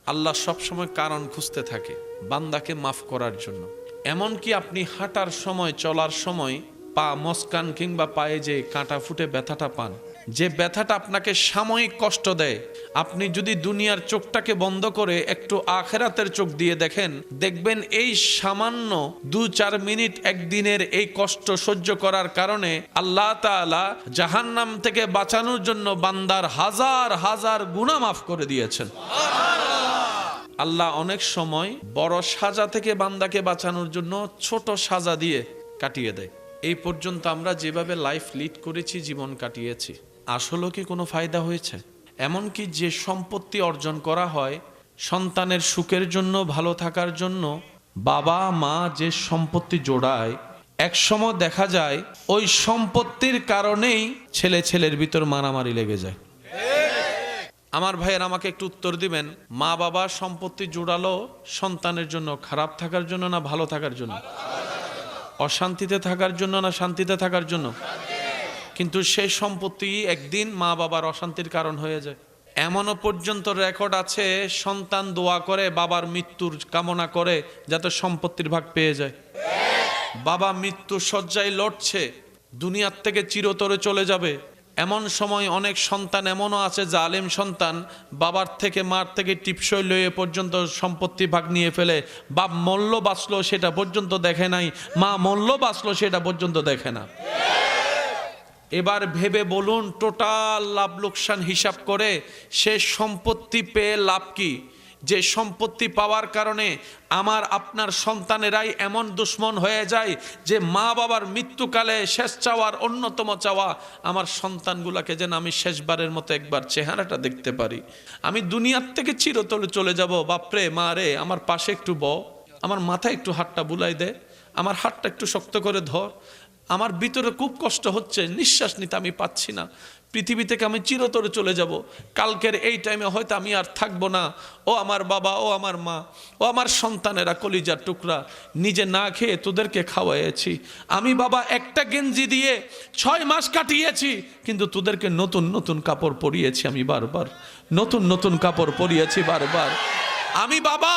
আল্লাহ সবসময় কারণ খুঁজতে থাকে বান্দাকে মাফ করার জন্য। এমনকি আপনি হাঁটার সময়, চলার সময় পা মস্কান কিংবা পায়ে যে কাঁটা ফুটে ব্যথাটা পান, যে ব্যথাটা আপনাকে সাময়িক কষ্ট দেয়, আপনি যদি দুনিয়ার চোখটাকে বন্ধ করে একটু আখেরাতের চোখ দিয়ে দেখেন, দেখবেন এই সামান্য 2-4 মিনিট একদিনের এই কষ্ট সহ্য করার কারণে আল্লাহ তাআলা জাহান্নাম থেকে বাঁচানোর জন্য বান্দার হাজার হাজার গুনাহ মাফ করে দিয়েছেন। আল্লাহ অনেক সময় বড় সাজা থেকে বান্দাকে বাঁচানোর জন্য ছোট সাজা দিয়ে কাটিয়ে দেয়। এই পর্যন্ত আমরা যেভাবে লাইফ লিড করেছি, জীবন কাটিয়েছি, আসলে কি কোনো ফায়দা হয়েছে? এমনকি যে সম্পত্তি অর্জন করা হয় সন্তানের সুখের জন্য, ভালো থাকার জন্য, বাবা মা যে সম্পত্তি জোড়ায়, একসময় দেখা যায় ওই সম্পত্তির কারণেই ছেলের ভিতর মারামারি লেগে যায়। আমার ভাইয়ের আমাকে একটু উত্তর দিবেন, মা বাবা সম্পত্তি জোড়ালো সন্তানের জন্য খারাপ থাকার জন্য না ভালো থাকার জন্য? অশান্তিতে থাকার জন্য না শান্তিতে থাকার জন্য? কিন্তু সেই সম্পত্তি একদিন মা বাবার অশান্তির কারণ হয়ে যায়। এমনও পর্যন্ত রেকর্ড আছে, সন্তান দোয়া করে বাবার মৃত্যুর কামনা করে যাতে সম্পত্তির ভাগ পেয়ে যায়। বাবা মৃত্যু শয্যায় লড়ছে, দুনিয়ার থেকে চিরতরে চলে যাবে। এমন সময় অনেক সন্তান এমনও আছে, জালেম সন্তান, বাবার থেকে মার থেকে টিপসই লয়ে পর্যন্ত সম্পত্তি ভাগ নিয়ে ফেলে। বাপ মল্ল বাঁচলো সেটা পর্যন্ত দেখে নাই, মা মল্ল বাঁচলো সেটা পর্যন্ত দেখে না। এবার ভেবে বলুন, টোটাল লাভ লোকসান হিসাব করে সে সম্পত্তি পেয়ে লাভ কি? যে সম্পত্তি পাওয়ার কারণে আমার আপনার সন্তানেরাই এমন দুশ্মন হয়ে যায় যে মা বাবার মৃত্যুকালে শেষ চাওয়ার অন্যতম চাওয়া, আমার সন্তানগুলাকে যেন আমি শেষবারের মতো একবার চেহারাটা দেখতে পারি। আমি দুনিয়ার থেকে চিরতরে চলে যাব, বাপরে মা রে আমার পাশে একটু বও, আমার মাথায় একটু হাতটা বুলাই দে, আমার হাতটা একটু শক্ত করে ধর, আমার ভিতরে খুব কষ্ট হচ্ছে, নিঃশ্বাস নিতে আমি পাচ্ছি না, পৃথিবী থেকে আমি চিরতরে চলে যাব, কালকের এই টাইমে হয়তো আমি আর থাকবো না। ও আমার বাবা, ও আমার মা, ও আমার সন্তানেরা, কলিজার টুকরা, নিজে না খেয়ে তোদেরকে খাওয়াইছি আমি। বাবা একটা গেঞ্জি দিয়ে 6 মাস কাটিয়েছি, কিন্তু তোদেরকে নতুন নতুন কাপড় পরিয়েছি আমি বারবার, নতুন নতুন কাপড় পরিয়েছি বারবার আমি। বাবা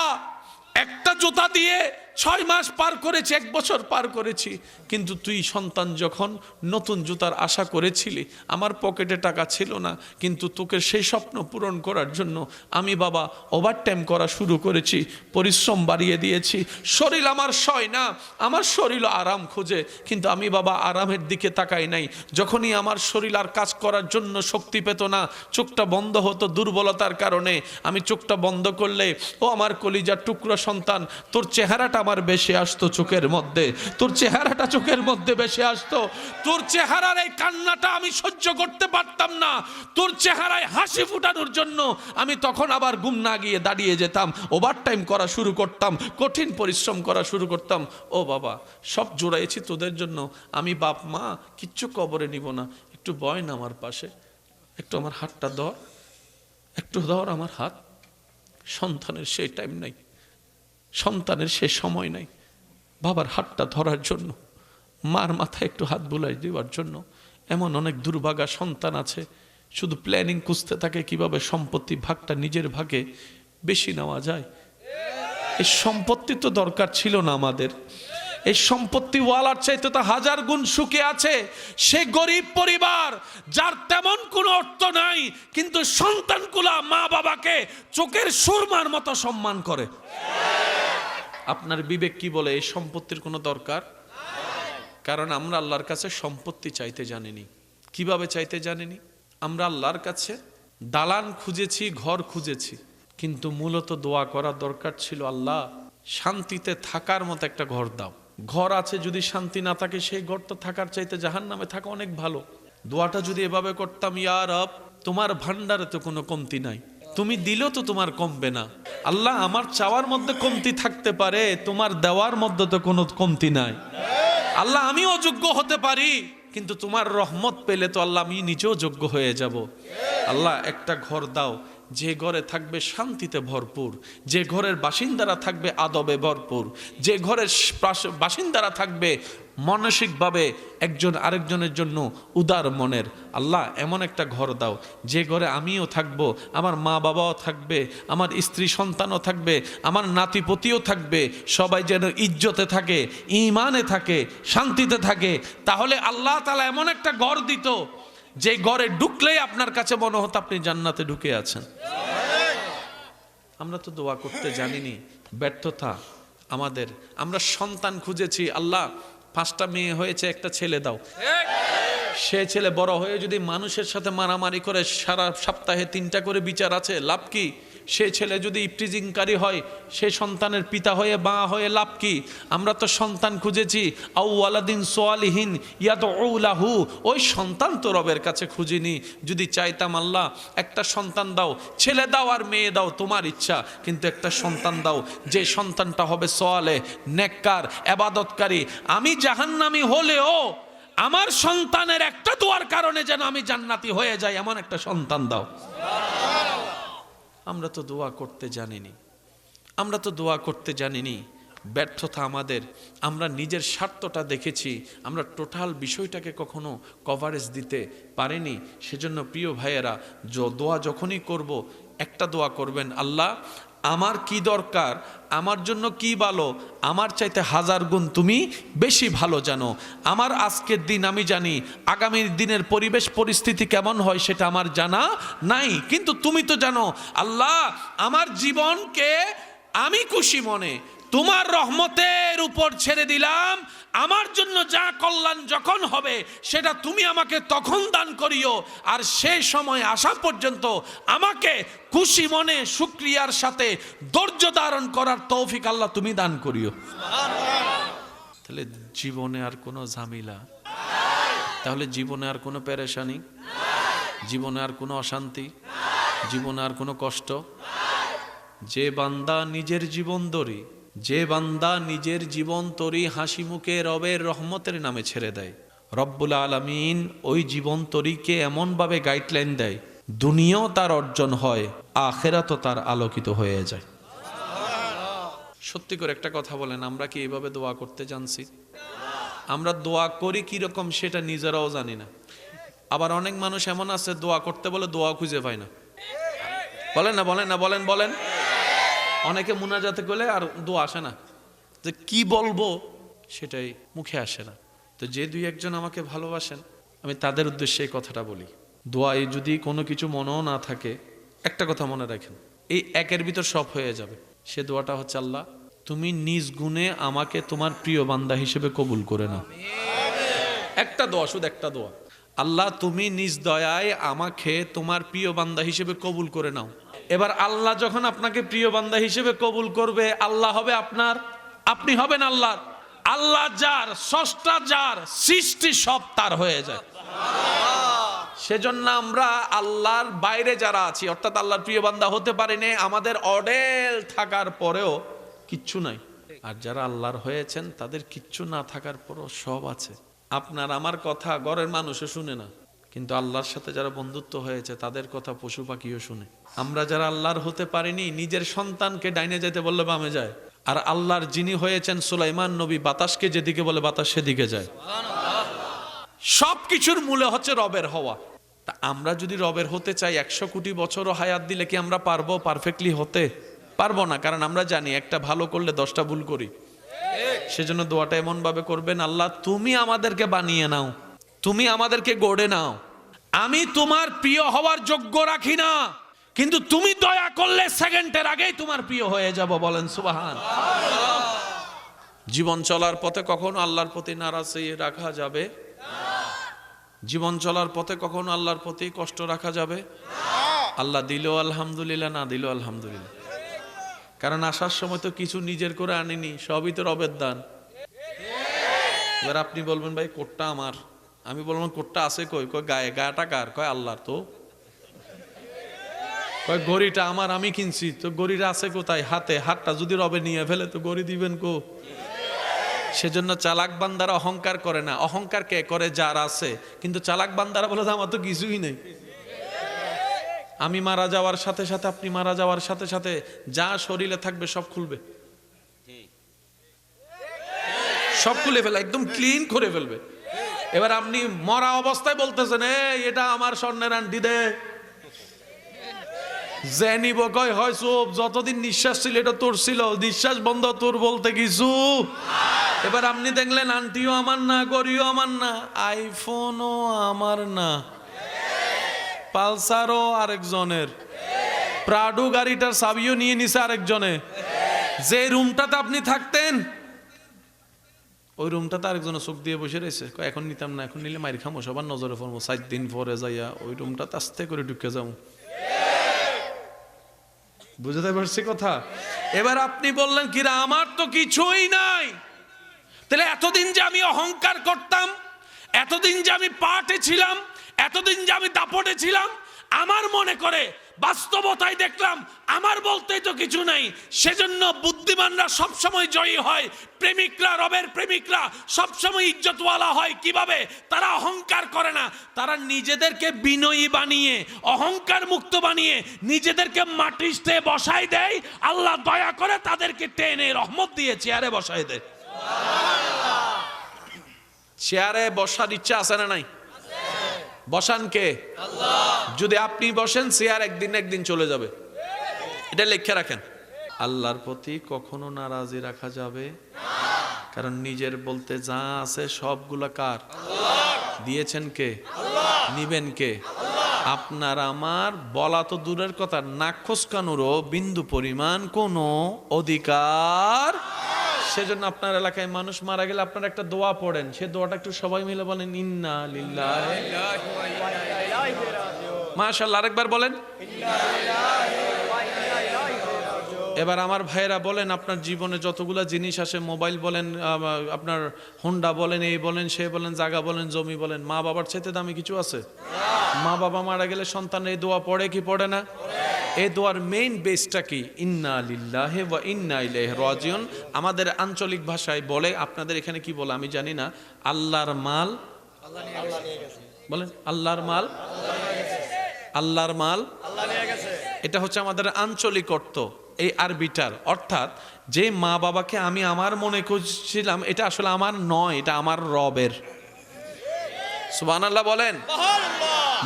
একটা জুতা দিয়ে 6 মাস পার করেছি, 1 বছর পার করেছি, কিন্তু তুই সন্তান যখন নতুন জুতার আশা করেছিলি, আমার পকেটে টাকা ছিল না, কিন্তু তোকে সেই স্বপ্ন পূরণ করার জন্য আমি বাবা ওভারটাইম করা শুরু করেছি, পরিশ্রম বাড়িয়ে দিয়েছি। শরীর আমার সয় না, আমার শরীরও আরাম খোঁজে, কিন্তু আমি বাবা আরামের দিকে তাকাই নাই। যখনই আমার শরীর আর কাজ করার জন্য শক্তি পেত না, চোখটা বন্ধ হতো দুর্বলতার কারণে, আমি চোখটা বন্ধ করলে ও আমার কলিজার টুকরা সন্তান, তোর চেহারাটা আমার বেশি আসতো চোখের মধ্যে, তোর চেহারাটা চোখের মধ্যে বেশি আসতো। তোর চেহারার এই কান্নাটা আমি সহ্য করতে পারতাম না, তোর চেহারায় হাসি ফুটানোর জন্য আমি তখন আবার ঘুম না গিয়ে দাঁড়িয়ে যেতাম, ওভারটাইম করা শুরু করতাম, কঠিন পরিশ্রম করা শুরু করতাম। ও বাবা সব জোড়াইছি তোদের জন্য আমি, বাপ মা কিচ্ছু কবরে নিব না, একটু বয় না আমার পাশে, একটু আমার হাতটা ধর, একটু ধর আমার হাত। সন্তানের সেই টাইম নাই, সন্তানের সে সময় নাই বাবার হাতটা ধরার জন্য, মার মাথায় একটু হাত বুলাই দেওয়ার জন্য। এমন অনেক দুর্ভাগা সন্তান আছে, শুধু প্ল্যানিং খুঁজতে থাকে কিভাবে সম্পত্তি ভাগটা নিজের ভাগে বেশি নেওয়া যায়। এই সম্পত্তি তো দরকার ছিল না আমাদের, এই সম্পত্তি ওয়ালার চাইতে তো 1000 গুণ সুখে আছে সে গরিব পরিবার যার তেমন কোনো অর্থ নাই, কিন্তু সন্তানগুলা মা বাবাকে চোখের সুরমার মতো সম্মান করে। আপনার বিবেক কি বলে এই সম্পত্তির কোনো দরকার? কারণ আমরা আল্লাহর কাছে সম্পত্তি চাইতে জানিনি। কিভাবে চাইতে জানিনি? আমরা আল্লাহর কাছে দালান খুঁজেছি, ঘর খুঁজেছি, কিন্তু মূলত দোয়া করার দরকার ছিল, আল্লাহ শান্তিতে থাকার মতো একটা ঘর দাও। ঘর আছে, যদি শান্তি না থাকে সেই ঘর তো থাকার চাইতে জাহান্নামে থাকা অনেক ভালো। দোয়াটা যদি এভাবে করতাম, ইয়া রব তোমার ভান্ডারে তো কোনো কমতি নাই, তুমি দিলেও তো তোমার কমবে না, আল্লাহ আমার চাওয়ার মধ্যে কমতি থাকতে পারে, তোমার দেওয়ার মধ্যে তো কোনো কমতি নাই, আল্লাহ আমি অযোগ্য হতে পারি, কিন্তু তোমার রহমত পেলে তো আল্লাহ আমি নিজেও যোগ্য হয়ে যাব। আল্লাহ একটা ঘর দাও, যে ঘরে থাকবে শান্তিতে ভরপুর, যে ঘরের বাসিন্দারা থাকবে আদবে ভরপুর, যে ঘরের বাসিন্দারা থাকবে মানসিকভাবে একজন আরেকজনের জন্য উদার মনের। আল্লাহ এমন একটা ঘর দাও যে ঘরে আমিও থাকব, আমার মা বাবাও থাকবে, আমার স্ত্রী সন্তানও থাকবে, আমার নাতিপতিও থাকবে, সবাই যেন ইজ্জতে থাকে, ঈমানে থাকে, শান্তিতে থাকে। তাহলে আল্লাহ তাআলা এমন একটা ঘর দিত যে ঘরে ঢুকলেই আপনার কাছে মনে হতো আপনি জান্নাতে ঢুকে আছেন। আমরা তো দোয়া করতে জানিনি, ব্যর্থতা আমাদের। আমরা সন্তান খুঁজেছি, আল্লাহ 5টা মেয়ে হয়েছে, একটা ছেলে দাও। সে ছেলে বড় হয়ে যদি মানুষের সাথে মারামারি করে, সারা সপ্তাহে 3টা করে বিচার আছে, লাভ কি? সে ছেলে যদি ইফটিজিংকারী হয়, সে সন্তানের পিতা হয়ে মা হয়ে লাভ কি? আমরা তো সন্তান খুঁজেছি, আউ ওয়ালাদিন সোয়ালিহিন ইয়াদউ লাহু, ওই সন্তান তো রবের কাছে খুঁজিনি। যদি চাইতাম আল্লাহ একটা সন্তান দাও, ছেলে দাও আর মেয়ে দাও, তোমার ইচ্ছা, কিন্তু একটা সন্তান দাও যে সন্তানটা হবে সোয়ালে, নেককার, ইবাদতকারী। আমি জাহান্নামী হলেও আমার সন্তানের একটা দোয়ার কারণে যেন আমি জান্নাতি হয়ে যাই, এমন একটা সন্তান দাও। আমরা তো দোয়া করতে জানিনি, আমরা তো দোয়া করতে জানিনি। ব্যর্থতা আমাদের। আমরা নিজের স্বার্থটা দেখেছি, আমরা টোটাল বিষয়টাকে কখনো কভারেজ দিতে পারিনি। সেজন্য প্রিয় ভাইয়েরা, দোয়া যখনই করব, একটা দোয়া করবেন, আল্লাহ আমার কি দরকার, আমার জন্য কি ভালো, আমার চাইতে 1000 গুণ তুমি বেশি ভালো জানো। আমার আজকের দিন আমি জানি, আগামীর দিনের পরিবেশ পরিস্থিতি কেমন হয় সেটা আমার জানা নাই, কিন্তু তুমি তো জানো। আল্লাহ আমার জীবনকে আমি খুশি মনে তোমার রহমতের উপর ছেড়ে দিলাম। আমার জন্য যা কল্যাণ যখন হবে সেটা তুমি আমাকে তখন দান করিও, আর সেই সময় আসা পর্যন্ত আমাকে খুশি মনে শুকরিয়ার সাথে ধৈর্য ধারণ করার তৌফিক আল্লাহ তুমি দান করিও। তাহলে জীবনে আর কোনো ঝামেলা, তাহলে জীবনে আর কোনো পেরেশানি, জীবনে আর কোনো অশান্তি, জীবনে আর কোনো কষ্ট। যে বান্দা নিজের জীবন দরি, যে বান্দা নিজের জীবন তরি হাসি মুখে রবের রহমতের নামে ছেড়ে দেয়, রব্বুল আলামিন ওই জীবন তরিকে এমনভাবে গাইডলাইন দেয়, দুনিয়াও তার অর্জন হয়, আখিরাতও তার আলোকিত হয়ে যায়। সত্যি করে একটা কথা বলেন, আমরা কি এইভাবে দোয়া করতে জানছি? আমরা দোয়া করি কিরকম সেটা নিজেরাও জানি না। আবার অনেক মানুষ এমন আছে দোয়া করতে বলে দোয়া খুঁজে পায় না। বলেন না, বলেন না, বলেন বলেন। অনেকে মুনাজাতে করলে আর দোয়া আসে না, যে কি বলবো সেটাই মুখে আসে না। তো যে 2-1 জন আমাকে ভালোবাসেন, আমি তাদের উদ্দেশ্যে এই কথাটা বলি, দোয়ায় যদি কোনো কিছু মনেও না থাকে, একটা কথা মনে রাখেন, এই একের ভিতর সব হয়ে যাবে। সে দোয়াটা হচ্ছে, আল্লাহ তুমি নিজ গুণে আমাকে তোমার প্রিয় বান্দা হিসেবে কবুল করে নাও। একটা দোয়া, শুধু একটা দোয়া, আল্লাহ তুমি নিজ দয়ায় আমাকে তোমার প্রিয় বান্দা হিসেবে কবুল করে নাও। এবার আল্লাহ যখন আপনাকে প্রিয় বান্দা হিসেবে কবুল করবে, আল্লাহ হবে আপনার, আপনি হবেন আল্লাহর। আল্লাহ যার, স্রষ্টা যার, সৃষ্টি সব তার হয়ে যায়। সেজন্য আমরা আল্লাহর বাইরে যারা আছি, অর্থাৎ আল্লাহর প্রিয় বান্দা হতে পারিনি, আমাদের অডেল থাকার পরেও কিচ্ছু নাই। আর যারা আল্লাহর হয়েছেন তাদের কিচ্ছু না থাকার পরও সব আছে। আপনার আমার কথা ঘরের মানুষও শুনে না, কিন্তু আল্লাহর সাথে যারা বন্ধুত্ব হয়েছে তাদের কথা পশু পাখিও শুনে। আমরা যারা আল্লাহর হতে পারিনি, নিজের সন্তানকে ডাইনে যেতে বললে বামে যায়, আর আল্লাহর যিনি হয়েছেন সুলাইমান নবী, বাতাসকে যেদিকে বলে বাতাস সেদিকে যায়। সবকিছুর মূলে হচ্ছে রবের হওয়া। তা আমরা যদি রবের হতে চাই, 100 কোটি বছরও হায়াত দিলে কি আমরা পারবো পারফেক্টলি হতে? পারবো না, কারণ আমরা জানি একটা ভালো করলে 10টা ভুল করি। সেজন্য দোয়াটা এমন ভাবে করবেন, আল্লাহ তুমি আমাদেরকে বানিয়ে নাও, তুমি আমাদেরকে গড়ে নাও। আমি তোমার প্রিয় হওয়ার যোগ্য রাখি না, কিন্তু তুমি দয়া করলে সেকেন্ডের আগেই তোমার প্রিয় হয়ে যাব। বলেন সুবহান। জীবন চলার পথে কখনো আল্লাহর প্রতি নারাজি রাখা যাবে? জীবন চলার পথে কখনো আল্লাহর প্রতি কষ্ট রাখা যাবে? আল্লাহ দিল আলহামদুলিল্লাহ, না দিল আলহামদুলিল্লাহ। কারণ আসার সময় তো কিছু নিজের করে আনিনি, সবই তো রবের দান। এবার আপনি বলবেন ভাই কোটটা আমার, আমি বললাম কোটটা আছে কই? কই গায়ে, গাটা কার? কয় আল্লাহর। তো কয় গড়িটা আমার, আমি কিনছি। তো গড়িটা আছে কোথায়? হাতে। হাতটা যদি রবে নিয়ে ফেলে তো গড়ি দিবেন কো? সেজন্য চালাক বান্দারা অহংকার করে না, অহংকার কে করে? যার আছে। কিন্তু চালাক বান্দারা বলে আমার তো কিছুই নেই। আমি মারা যাওয়ার সাথে সাথে, আপনি মারা যাওয়ার সাথে সাথে যা শরীরে থাকবে সব খুলবে, সব খুলে ফেলে, একদম ক্লিন করে ফেলবে। এবার আপনি মরা অবস্থায় বলতেছেন এটা আমার স্বর্ণের আন্টি দে, যে নিব কয় হয় চুপ, যতদিন নিঃশ্বাস ছিল এটা তোর ছিল, নিঃশ্বাস বন্ধ তোর বলতে কিছু। এবার আপনি দেখলেন আন্টিও আমার না, গড়িও আমার না, আইফোনও আমার না, পালসারও আরেকজনের, প্রাডো গাড়িটার চাবিও নিয়ে নিছে আরেকজনে। যে রুমটাতে আপনি থাকতেন ওই রুমটাতে আরেকজনে চোখ দিয়ে বসে রয়েছে, এখন নিতাম না, এখন নিলে মাইর খামো, সবার নজরে পড়বো, 4 দিন পরে যাইয়া ওই রুমটাতে আস্তে করে ঢুকে যাবো। বুঝতে পারছি কথা? এবার আপনি বললেন কিরা আমার তো কিছুই নাই, তাহলে এতদিন যে আমি অহংকার করতাম, এতদিন যে আমি পাটে ছিলাম, এতদিন যে আমি দাপটে ছিলাম, আমার মনে করে বাস্তবতায় দেখলাম আমার বলতেই তো কিছু নাই। সেজন্য বুদ্ধিমানরা সবসময় জয়ী হয়, প্রেমিকরা, রবের প্রেমিকরা সবসময় ইজ্জতওয়ালা হয়। কিভাবে? তারা অহংকার করে না, তারা নিজেদেরকে বিনয়ী বানিয়ে, অহংকার মুক্ত বানিয়ে নিজেদেরকে মাটিতে বসায় দেয়। আল্লাহ দয়া করে তাদেরকে টেনে রহমত দিয়ে চেয়ারে বসায় দেয়। চেয়ারে বসার ইচ্ছা আছে না নাই? বসান কে? আল্লাহ। যদি আপনি বসেন চেয়ার একদিন একদিন চলে যাবে, এটা লিখে রাখেন। আল্লাহর প্রতি কখনো নারাজি রাখা যাবে না, কারণ নিজের বলতে যা আছে সবগুলা কার? আল্লাহ। দিয়েছেন কে? আল্লাহ। নিবেন কে? আল্লাহ। আপনার আমার বলা তো দূরের কথা, নাক খসকানোরও বিন্দু পরিমাণ কোনো অধিকার। সেজন্য আপনার এলাকায় মানুষ মারা গেলে আপনারা একটা দোয়া পড়েন, সে দোয়াটা একটু সবাই মিলে বলেন, ইন্না লিল্লাহি ওয়া ইন্না ইলাইহি রাজিউন। মাশাআল্লাহ, আরেকবার বলেন। এবার আমার ভাইয়েরা বলেন, আপনার জীবনে যতগুলা জিনিস আসে, মোবাইল বলেন, আপনার হোন্ডা বলেন, এই বলেন, সে বলেন, জায়গা বলেন, জমি বলেন, মা বাবার চাইতে দামি কিছু আছে? মা বাবা মারা গেলে সন্তান এই দোয়া পড়ে কি পড়ে না? এই দোয়ার মেইন বেসটা কি? ইন্না লিল্লাহি ওয়া ইন্না ইলাইহি রাজিউন। আমাদের আঞ্চলিক ভাষায় বলে, আপনাদের এখানে কি বলে আমি জানি না, আল্লাহর মাল আল্লাহ নিয়ে গেছে। বলেন আল্লাহর মাল আল্লাহর মাল আল্লাহ নিয়ে গেছে। এটা হচ্ছে আমাদের আঞ্চলিক অর্থ এই আরবিটার। অর্থাৎ যে মা বাবাকে আমি আমার মনে করছিলাম, এটা আসলে আমার নয়, এটা আমার রবের। সুবহানাল্লাহ বলেন।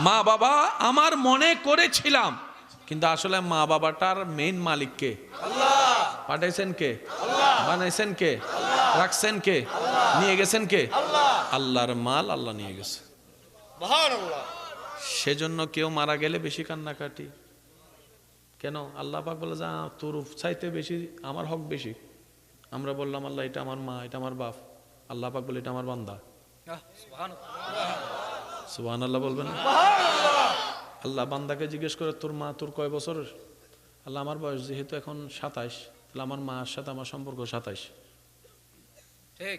মা বাবা আমার মনে করেছিলাম, কিন্তু আসলে মা বাবাটার মেইন মালিক কে? আল্লাহ। পাঠাইছেন কে? আল্লাহ। বানাইছেন কে? আল্লাহ। রাখছেন কে? আল্লাহ। নিয়ে গেছেন কে? আল্লাহ। আল্লাহর মাল আল্লাহ নিয়ে গেছে। সুবহানাল্লাহ। সেজন্য কেউ মারা গেলে বেশি কান্নাকাটি কেন? আল্লাহ পাক বলে, যা তোর চাইতে বেশি আমার হক বেশি। আমরা বললাম আল্লাহ এটা আমার মা, এটা আমার বাপ। আল্লাহ পাক বলে এটা আমার বান্দা। সুবহানাল্লাহ বলবেন না? আল্লাহ বান্দাকে জিজ্ঞেস করে, তোর মা তোর কয় বছর? আল্লাহ আমার বয়স যেহেতু এখন 27, তাহলে আমার মার সাথে আমার সম্পর্ক 27। ঠিক।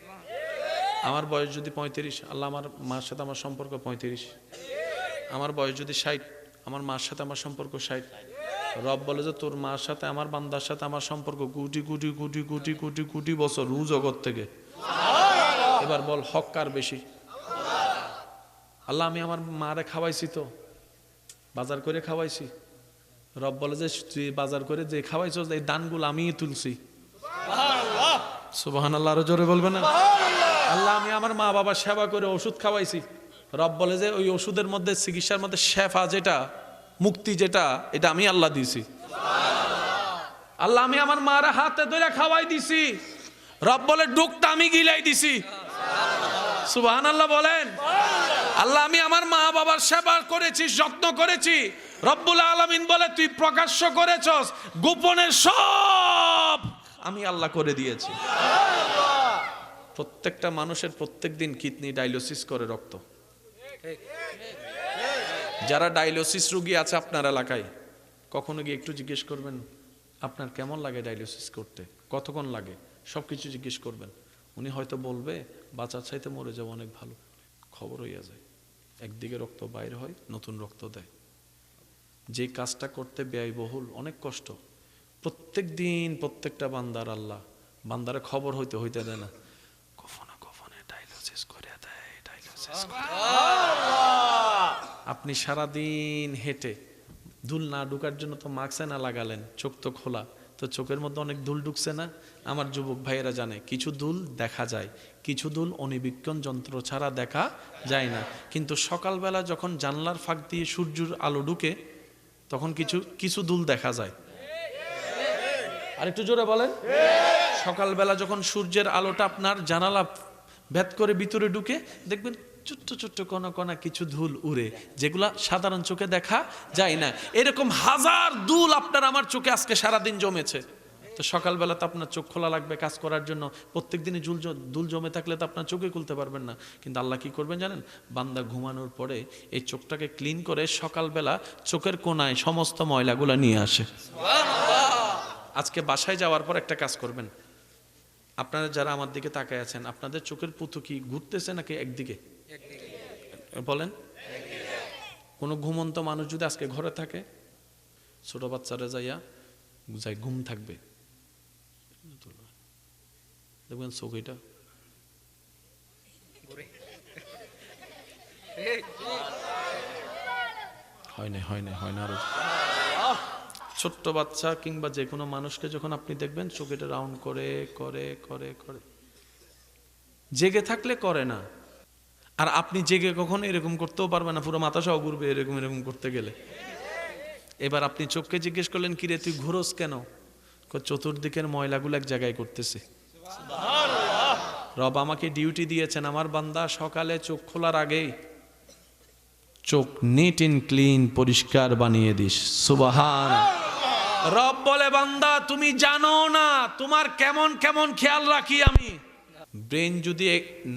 আমার বয়স যদি 35, আল্লাহ আমার মার সাথে আমার সম্পর্ক 35। আমার বয়স যদি 60, আমার মার সাথে আমার সম্পর্ক 60। রব বলে যে তোর মার সাথে আমার বান্দার সাথে আমার সম্পর্ক কোটি কোটি কোটি কোটি কোটি কোটি বছর রু জগৎ থেকে। এবার বল হক কার বেশি? আল্লাহ আমি আমার মারে খাওয়াইছি, তো বাজার করে খাওয়াইছি। রব বলে যে তুই বাজার করে যে খাওয়াইছ, এই দানগুলো আমি তুলছি। সুবহানাল্লাহ, আরো জোরে বলবেন না? আল্লাহ আমি আমার মা বাবার সেবা করে ওষুধ খাওয়াইছি। রব বলে যে ওই ওষুধের মধ্যে, চিকিৎসার মধ্যে শেফা যেটা, মুক্তি যেটা, এটা আমি আল্লাহ দিছি। আল্লাহ আমি আমার মার হাতে ধরে খাওয়াই দিছি। রব বলে ডুকটা আমি গিলাই দিছি। সুবহানাল্লাহ বলেন। আল্লাহ আমি আমার মা বাবার সেবা করেছি, যত্ন করেছি। রব্বুল আলামিন বলে তুই প্রকাশ্য করেছস, গোপনের সব আমি আল্লাহ করে দিয়েছি। প্রত্যেকটা মানুষের প্রত্যেক দিন কিডনি ডায়ালিসিস করে রক্ত। যারা ডায়ালিসিস রোগী আছে আপনার এলাকায়, কখনো গিয়ে একটু জিজ্ঞেস করবেন আপনার কেমন লাগে ডায়ালিসিস করতে, কতক্ষণ লাগে, সবকিছু জিজ্ঞেস করবেন। উনি হয়তো বলবে বাঁচার চাইতে মরে যাওয়া অনেক ভালো। খবর হইয়া যায়, একদিকে রক্ত বাইর হয়, নতুন রক্ত দেয়। যে কাজটা করতে ব্যয়বহুল, অনেক কষ্ট, প্রত্যেক দিন প্রত্যেকটা বান্দার আল্লাহ বান্দারে খবর হইতে হইতে দেয় না, কখনো কখনো ডায়ালিসিস করে দেয়, ডায়ালিসিস করে। আপনি সারাদিন হেঁটে ধুল না ঢুকার জন্য তো মাস্ক না লাগালেন, চোখ তো খোলা, তো চোখের মধ্যে অনেক ধুল ঢুকছে না? আমার যুবক ভাইয়েরা জানে কিছু ধুল দেখা যায়, কিছু ধুল অণুবীক্ষণ যন্ত্র ছাড়া দেখা যায় না। কিন্তু সকালবেলা যখন জানলার ফাঁক দিয়ে সূর্যের আলো ঢুকে তখন কিছু কিছু ধুল দেখা যায়। আর একটু জোরে বলেন। সকালবেলা যখন সূর্যের আলোটা আপনার জানালা ভেদ করে ভিতরে ঢুকে দেখবেন ছোট্ট ছোট্ট কণা কণা কিছু ধুল উড়ে, যেগুলা সাধারণ চোখে দেখা যায় না। এরকম হাজার ধুল আপনার আমার চোখে আজকে সারাদিন জমেছে। তো সকালবেলা তো আপনার চোখ খোলা লাগবে কাজ করার জন্য। প্রত্যেক দিনই ধুল জমে থাকলে তো আপনার চোখে খুলতে পারবেন না। কিন্তু আল্লাহ কি করবেন জানেন? বান্দা ঘুমানোর পরে এই চোখটাকে ক্লিন করে সকালবেলা চোখের কোনায় সমস্ত ময়লাগুলো নিয়ে আসে। আজকে বাসায় যাওয়ার পর একটা কাজ করবেন, আপনারা যারা আমার দিকে তাকায় আছেন, আপনাদের চোখের পুঁথু কি ঘুরতেছে নাকি একদিকে? বলেন। কোনো ঘুমন্ত মানুষ যদি আজকে ঘরে থাকে, ছোট বাচ্চারা যাই ঘুম থাকবে, দেখবেন চোখ এটা হয় না আরো। ছোট্ট বাচ্চা কিংবা যে কোনো মানুষকে যখন আপনি দেখবেন চোখ এটা রাউন্ড করে করে করে করে, জেগে থাকলে করে না। আর আপনি জেগে কখনো এরকম করতেও পারবেন না, পুরো মাথা সহ ঘুরবে এরকম এরকম করতে গেলে। এবার আপনি চোখকে জিজ্ঞেস করলেন, কিরে তুই ঘুরোস কেন? চতুর্দিকের ময়লাগুলো এক জায়গায় করতেছে। রব আমাকে ডিউটি দিয়েছেন, আমার বান্দা সকালে চোখ খোলার আগেই চোখ নিট এন্ড ক্লিন পরিষ্কার বানিয়ে দিস। সুবহান। রব বলে, বান্দা তুমি জানো না তোমার কেমন কেমন খেয়াল রাখি আমি। ব্রেন যদি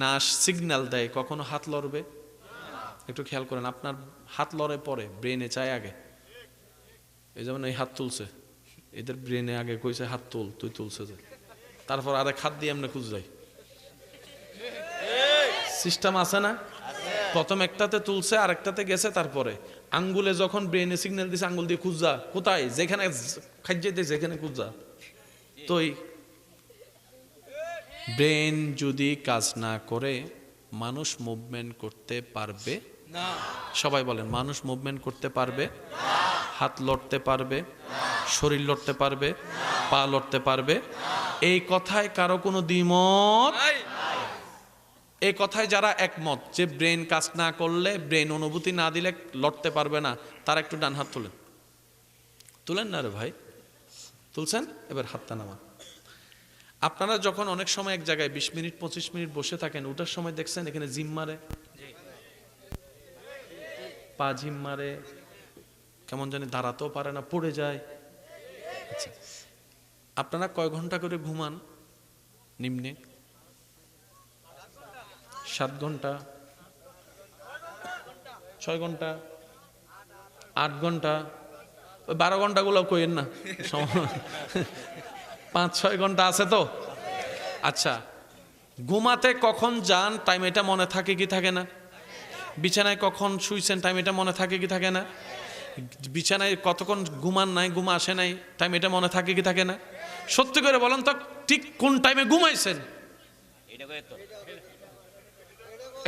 না সিগন্যাল দেয় কখনো হাত লড়বে? একটু খেয়াল করেন, আপনার হাত লড়ে পরে ব্রেনে চায় আগে। এই যেমন এই হাত তুলছে, এদের ব্রেনে আগে কইছে হাত তুল, তুই তুলছে যে, তারপর আরেক হাত দিয়ে এমনি খুঁজ যায়। সিস্টেম আছে না? প্রথম একটাতে তুলছে আরেকটাতে গেছে, তারপরে আঙ্গুলে যখন ব্রেনে সিগন্যাল দিছে আঙ্গুল দিয়ে খুঁজা, কোথায় যেখানে খাইয়ে দিয়েছে যেখানে খুঁজা। তো ব্রেন যদি কাজ না করে মানুষ মুভমেন্ট করতে পারবে না। সবাই বলেন, মানুষ মুভমেন্ট করতে পারবে? হাত লড়তে পারবে? শরীর লড়তে পারবে? পা লড়তে পারবে? এই কথায় কারো কোনো দ্বিমত? এই কথায় যারা একমত যে ব্রেন কাজ না করলে, ব্রেন অনুভূতি না দিলে লড়তে পারবে না, তারা একটু ডান হাত তুলেন না রে ভাই, তুলছেন? এবার হাতটা নামান। আপনারা যখন অনেক সময় এক জায়গায় 20 মিনিট 25 মিনিট বসে থাকেন, ওটার সময় দেখছেন এখানে জিম মারে, পা জিম মারে, কেমন জানি দাঁড়াতেও পারে না, পড়ে যায়। আচ্ছা, আপনারা কয় ঘন্টা করে ঘুমান নিম্নে? 7 ঘন্টা, 6 ঘন্টা, 8 ঘন্টা, ওই 12 ঘন্টাগুলো কইেন না, 5-6 ঘন্টা আছে তো। আচ্ছা, ঘুমাতে কখন যান টাইম এটা মনে থাকে কি থাকে না? বিছানায় কখন শুইছেন টাইম এটা মনে থাকে কি থাকে না? বিছানায় কতক্ষণ ঘুমান নাই, ঘুম আসে নাই, টাইম এটা মনে থাকে কি থাকে না? সত্যি করে বলেন তো, ঠিক কোন টাইমে ঘুমাইছেন?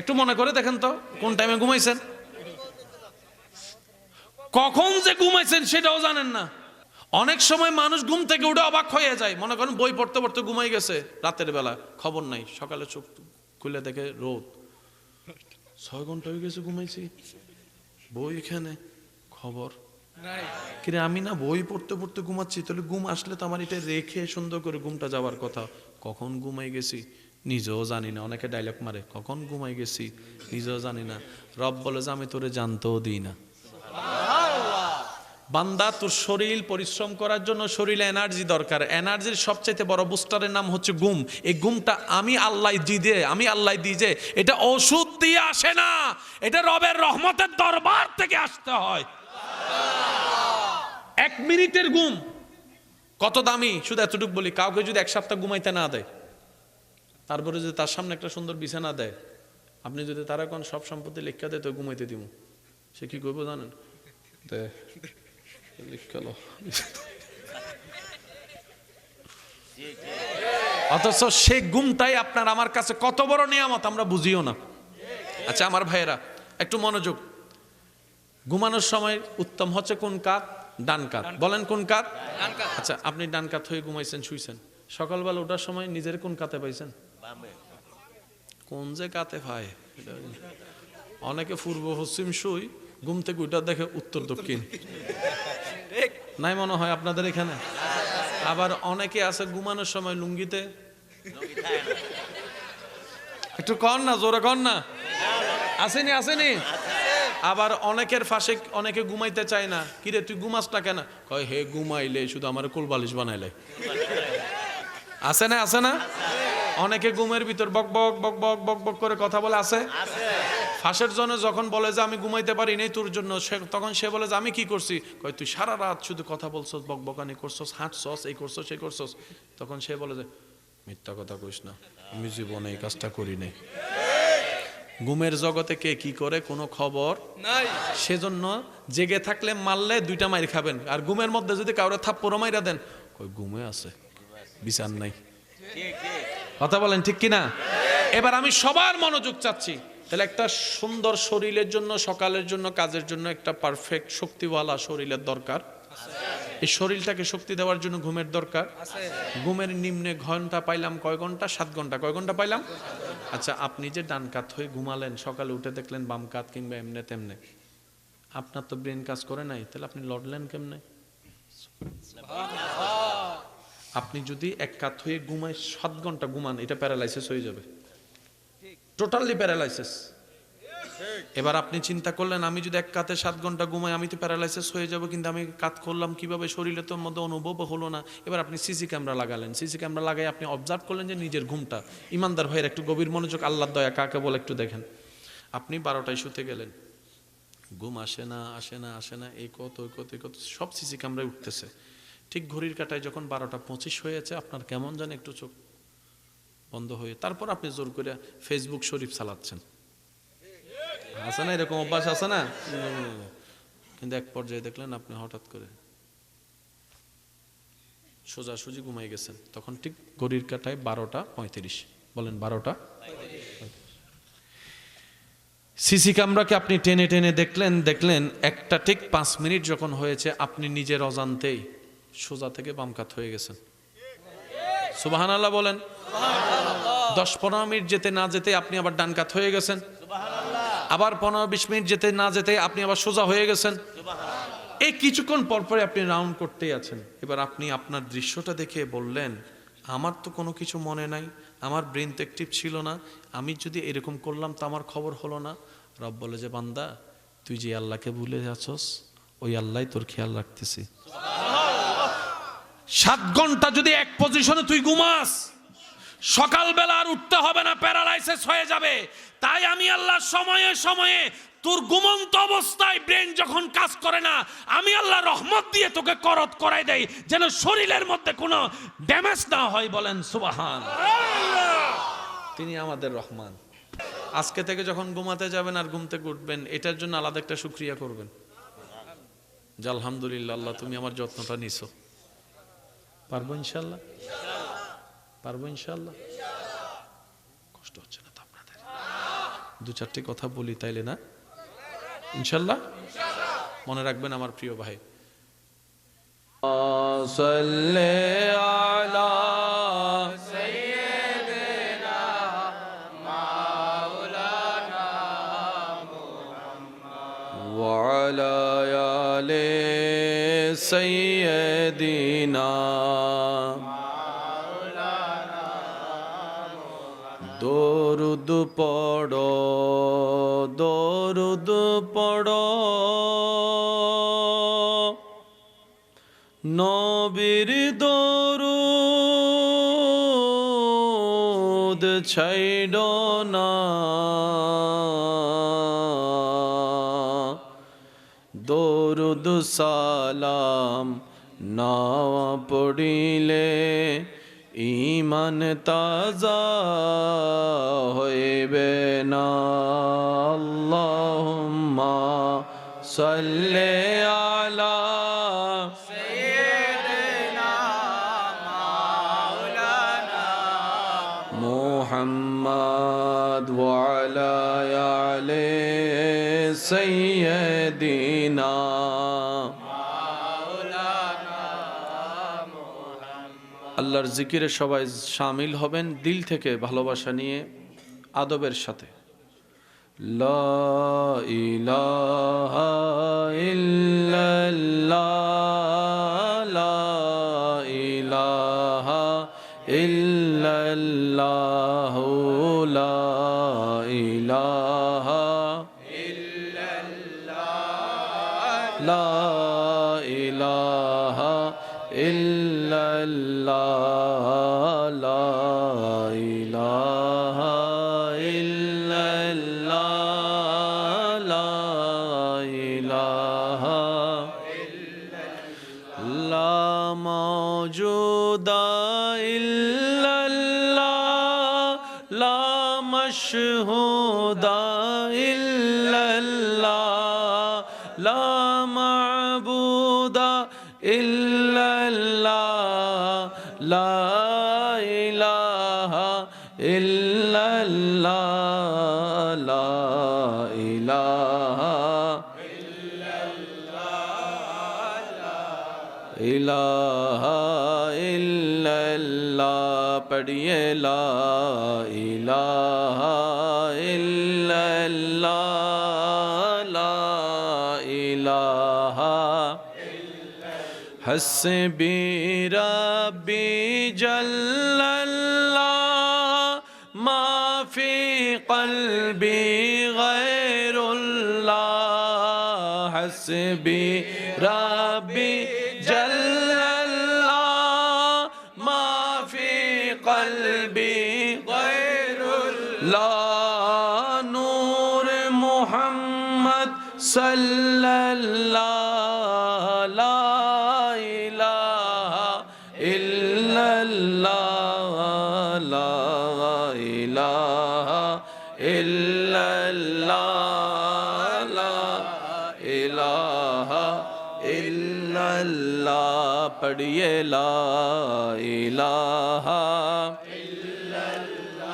একটু মনে করে দেখেন তো, কোন টাইমে ঘুমাইছেন? কখন যে ঘুমাইছেন সেটাও জানেন না। অনেক সময় মানুষ ঘুম থেকে উঠে অবাক হয়ে যায়, মনে করেন বই পড়তে পড়তে ঘুমাই গেছে রাতের বেলা, খবর নাই, সকালে চোখ খুলে দেখে রোদ, 6 ঘন্টা হয়ে গেছে ঘুমাইছি, বই এখানে, খবর কিরে আমি না বই পড়তে পড়তে ঘুমাচ্ছি, তাহলে ঘুম আসলে তো আমার এটা রেখে সুন্দর করে ঘুমটা যাওয়ার কথা। কখন ঘুমাই গেছি নিজেও জানি না। অনেকে ডায়লগ মারে, কখন ঘুমাই গেছি নিজেও জানি না। রব বলে যে আমি তোরে জানতেও দিই না। বান্দা, তোর শরীর পরিশ্রম করার জন্য শরীরে এনার্জি দরকার। এনার্জির সবচাইতে বড় বুস্টারের নাম হচ্ছে ঘুম। এই ঘুমটা আমি আল্লাহ দিই যে, এটা ওষুধ দিয়ে আসে না, এটা রবের রহমতের দরবার থেকে আসতে হয়। 1 মিনিটের ঘুম কত দামি, শুধু এতটুকু বলি, কাউকে যদি 1 সপ্তাহ ঘুমাইতে না দেয়, তারপরে যদি তার সামনে একটা সুন্দর বিছানা দেয়, আপনি যদি তারা কোন সব সম্পত্তি লেখা দেয় তো ঘুমাইতে দিব, সে কি করবো জানেন? অথচ সে ঘুমটাই আপনার আমার কাছে কত বড় নিয়ামত আমরা বুঝিও না। আচ্ছা আমার ভাইয়েরা, একটু মনোযোগ। ঘুমানোর সময় উত্তম হচ্ছে কোন কাত? ডান কাত। বলেন কোন কাত? আচ্ছা, আপনি ডান কাত হয়ে ঘুমাইছেন, শুইছেন, সকালবেলা ওঠার সময় নিজের কোন কাতে পাইছেন? কোন যে কাতে পায়, অনেকে পূর্ব পশ্চিম শুই, ঘুম থেকে উঠা দেখে উত্তর দক্ষিণ। নাই মনে হয় আপনাদের এখানে? আবার অনেকে আছে ঘুমানোর সময় লুঙ্গিতে। একটু কর না, জোরে কর না। আসেনি আসেনি? আবার অনেকের ফাঁসে অনেকে ঘুমাইতে চায় না। কিরে তুই ঘুমাস না কেন? কয় হে ঘুমাইলে শুধু আমার কোল বালিশ বানাইলে। আছে না আছে না? অনেকে ঘুমের ভিতর বক বক বক বক বক বক করে কথা বলে। আছে? ফাঁসের জন্য যখন বলে যে আমি ঘুমাইতে পারি নাই তোর জন্য, তখন সে বলে যে আমি কি করছি? কয় তুই সারা রাত শুধু কথা বলছস, বক বকানি করছস, হাঁটছস, এই করছস সেই করছস। তখন সে বলে যে মিথ্যা কথা কইস না, আমি জীবনে এই কাজটা করি নাই। ঘুমের জগতে কে কি করে কোনো খবর নাই। সেজন্য জেগে থাকলে মারলে 2টা মাইর খাবেন, আর ঘুমের মধ্যে যদি কাউরে থাপ্পড় মাইরা দেন, কই ঘুমে আছে, বিচার নাই। কথা বলেন ঠিক কিনা? এবার আমি সবার মনোযোগ চাচ্ছি। তাহলে একটা সুন্দর শরীরের জন্য, সকালের জন্য, কাজের জন্য একটা পারফেক্ট শক্তিওয়ালা শরীরের দরকার। এই শরীরটাকে শক্তি দেওয়ার জন্য ঘুমের দরকার। ঘুমের নিম্নে ঘন্টা পাইলাম কয় ঘন্টা? 7 ঘন্টা। কয় ঘন্টা পাইলাম? আচ্ছা, আপনি যে ডান কাত হয়ে ঘুমালেন, সকালে উঠে দেখলেন বাম কাত কিংবা এমনে তেমনে, আপনার তো ব্রেন কাজ করে নাই, তাহলে আপনি লড়লেন কেমনে? আপনি যদি এক কাত হয়ে ঘুমায় 7 ঘন্টা ঘুমান, এটা প্যারালাইসিস হয়ে যাবে, টোটালি প্যারালাইসিস। এবার আপনি চিন্তা করলেন আমি যদি এক কাতে 7 ঘন্টা ঘুমাই আমি তো প্যারালাইসিস হয়ে যাব, কিন্তু আমি কাত করলাম কিভাবে? শরীরে তো মধ্যে অনুভব হলো না। এবার আপনি সিসি ক্যামেরা লাগালেন, সিসি ক্যামেরা লাগাই আপনি অবজার্ভ করলেন যে নিজের ঘুমটা। ইমানদার ভাইয়ের একটু গভীর মনোযোগ, আল্লাহর দয়া কাকে বলে একটু দেখেন। আপনি 12টায় শুতে গেলেন, ঘুম আসে না আসে না আসে না, এই কত কত কত সব সিসি ক্যামেরায় উঠতেছে। ঠিক ঘড়ির কাটায় যখন 12টা 25 হয়েছে, আপনার কেমন জানি একটু চোখ বন্ধ হয়ে, তারপর আপনি জোর করে ফেসবুক শরীফ চালাচ্ছেন। আছে না এরকম অভ্যাস? আছে না? কিন্তু এক পর্যায়ে দেখলেন আপনি হঠাৎ করে সোজাসুজি ঘুমাই গেছেন। তখন ঠিক ঘড়ির কাটায় 12টা 35। বলেন 12টা। সিসি ক্যামেরাকে আপনি টেনে টেনে দেখলেন একটা ঠিক 5 মিনিট যখন হয়েছে, আপনি নিজের অজান্তেই সোজা থেকে বাম কাত হয়ে গেছেন। সুবহানাল্লাহ বলেন। 10-15 মিনিট যেতে না যেতে আপনি আবার ডান কাত হয়ে গেছেন। আবার 15-20 মিনিট যেতে না যেতে আপনি আবার সোজা হয়ে গেছেন। এই কিছুক্ষণ পরপরে আপনি রাউন্ড করতেই আছেন। এবার আপনি আপনার দৃশ্যটা দেখে বললেন আমার তো কোনো কিছু মনে নাই, আমার ব্রেন তো অ্যাক্টিভ ছিল না, আমি যদি এরকম করলাম তো আমার খবর হলো না। রব বলে যে বান্দা, তুই যে আল্লাহকে ভুলে যাচ্ছস, ওই আল্লাহ তোর খেয়াল রাখতেছি। 7 ঘন্টা যদি এক পজিশনে তুই ঘুমাস, সকালবেলা আর উঠতে হবে না, প্যারালাইসিস হয়ে যাবে। তাই আমি আল্লাহ সময়ে সময়ে তোর ঘুমন্ত অবস্থায় ব্রেন যখন কাজ করে না, আমি আল্লাহ রহমত দিয়ে তোকে করত করাই দেই, যেন শরীরের মধ্যে কোনো ড্যামেজ না হয়। বলেন সুবহানাল্লাহ। তিনি আমাদের রহমান। আজকে থেকে যখন ঘুমাতে যাবেন আর ঘুম থেকে উঠবেন, এটার জন্য আলাদা একটা শুকরিয়া করবেন যে আলহামদুলিল্লাহ আল্লাহ তুমি আমার যত্নটা নিছো। পারবো ইনশাল্লাহ? পারবো ইনশাল্লাহ? কষ্ট হচ্ছে না তো আপনাদের? 2-4টি কথা বলি তাইলে না? ইনশাল্লাহ মনে রাখবেন আমার প্রিয় ভাই। وعلى آل سيدنا দরুদ পড়ো দরুদ পড়ো নবীর দরুদ ছাইড়ো না, দরুদ সালাম না পড়িলে ঈমান তাজা হইবে না। আল্লাহুম্মা সাল্লি আলা সাইয়্যিদিনা মাওলানা মুহাম্মদ محمد وعلى آل سيدنا আল্লাহর জিকিরে সবাই শামিল হবেন দিল থেকে ভালোবাসা নিয়ে আদবের সাথে লা ইলাহা ইল্লাল্লাহ লা ইলাহা ইল্লাল্লাহ লা ইলাহা ইল্লাল্লাহ লা ইলাহা ইল্লাল্লাহ লা ইলাহা ইল্লাল্লাহ লা ইলাহা লা মাওজুদা ইল্লাল্লাহ লা মাশহুদা ইল্লাল্লাহ লা মা'বুদা ইল্লাল্লাহ লা ইলাহা ইল্লাল্লাহ লা ইলাহা ইলাহা ইল্লাল্লাহ পড়িয়ে লা ইলাহা ইল্লাল্লাহ লা ইলাহা حسبي ربي جل الله ما في قلبي غير الله حسبي ربي جل الله ما في قلبي غير الله نور محمد صلى الله لا إله إلا الله لا إله إلا الله لا إله إلا الله پڑھیے لا إله إلا الله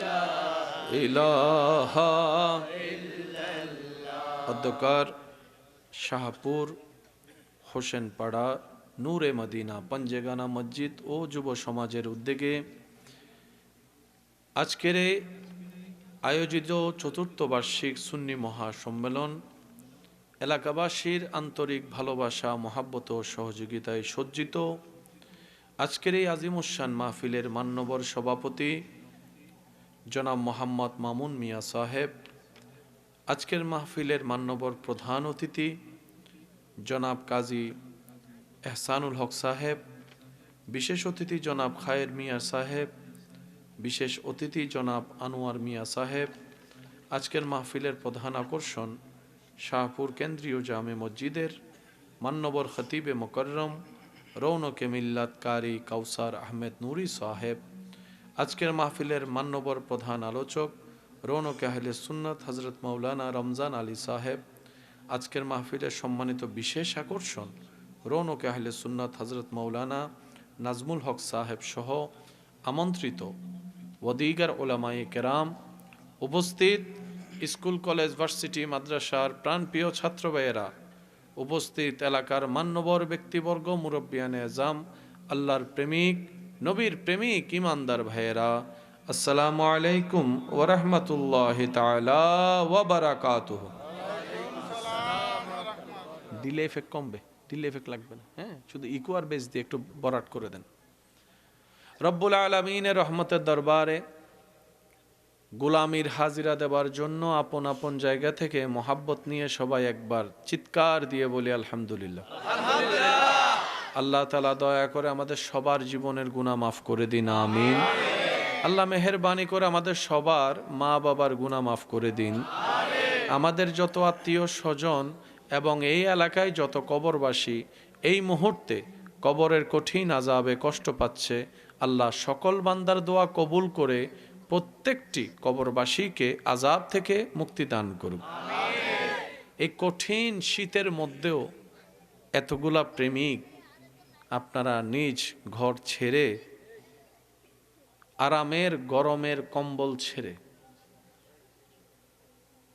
لا إله অধ্যকার শাহপুর হোসেনপাড়া নূরে মদিনা পঞ্জেগানা মসজিদ ও যুব সমাজের উদ্যোগে আজকের আয়োজিত চতুর্থ বার্ষিক সুন্নি মহাসম্মেলন এলাকাবাসীর আন্তরিক ভালোবাসা মহাব্বত ও সহযোগিতায় সজ্জিত আজকের এই আজিমুশান মাহফিলের মান্যবর সভাপতি জনাব মোহাম্মদ মামুন মিয়া সাহেব, আজকের মাহফিলের মান্যবর প্রধান অতিথি জনাব কাজী এহসানুল হক সাহেব, বিশেষ অতিথি জনাব খায়ের মিয়া সাহেব, বিশেষ অতিথি জনাব আনোয়ার মিয়া সাহেব, আজকের মাহফিলের প্রধান আকর্ষণ শাহপুর কেন্দ্রীয় জামে মসজিদের মান্যবর খতিবে মুকররম রৌনকে মিল্লাত কারি কাউসার আহমেদ নুরি সাহেব, আজকের মাহফিলের মান্যবর প্রধান আলোচক রৌনকে আহলে সুন্নাত হজরত মাওলানা রমজান আলী সাহেব, আজকের মাহফিলের সম্মানিত বিশেষ আকর্ষণ রৌনকে আহলে সুন্নাত হজরত মাওলানা নাজমুল হক সাহেব সহ আমন্ত্রিত ওয়াদিগার ওলামায়ে কেরাম, উপস্থিত স্কুল কলেজ ভার্সিটি মাদ্রাসার প্রাণপ্রিয় ছাত্র ভাইয়েরা, উপস্থিত এলাকার মান্যবর ব্যক্তিবর্গ, মুরব্বিয়ানে আজম, আল্লাহর প্রেমিক নবীর প্রেমিক ইমানদার ভাইয়েরা, আসসালামু আলাইকুম ওয়া রাহমাতুল্লাহি তাআলা ওয়া বারাকাতুহু। ডিলে এফেক্ট কমবে, ডিলে এফেক্ট লাগবে না, হ্যাঁ, শুধু ইকো আর বেস দিয়ে একটু বরাট করে দেন। রব্বুল আলামিনের রহমতের দরবারে গোলামির হাজিরা দেবার জন্য আপন আপন জায়গা থেকে মোহাব্বত নিয়ে সবাই একবার চিৎকার দিয়ে বলি আলহামদুলিল্লাহ। আল্লাহ তাআলা দয়া করে আমাদের সবার জীবনের গুনাহ মাফ করে দিন, আমিন। আল্লাহ মেহেরবানি করে আমাদের সবার মা বাবার গুনাহ মাফ করে দিন। আমাদের যত আত্মীয় স্বজন এবং এই এলাকায় যত কবরবাসী এই মুহূর্তে কবরের কঠিন আযাবে কষ্ট পাচ্ছে, আল্লাহ সকল বান্দার দোয়া কবুল করে প্রত্যেকটি কবরবাসীকে আযাব থেকে মুক্তি দান করুন। এই কঠিন শীতের মধ্যেও এতগুলা প্রেমিক আপনারা নিজ ঘর ছেড়ে আরামের গরমের কম্বল ছেড়ে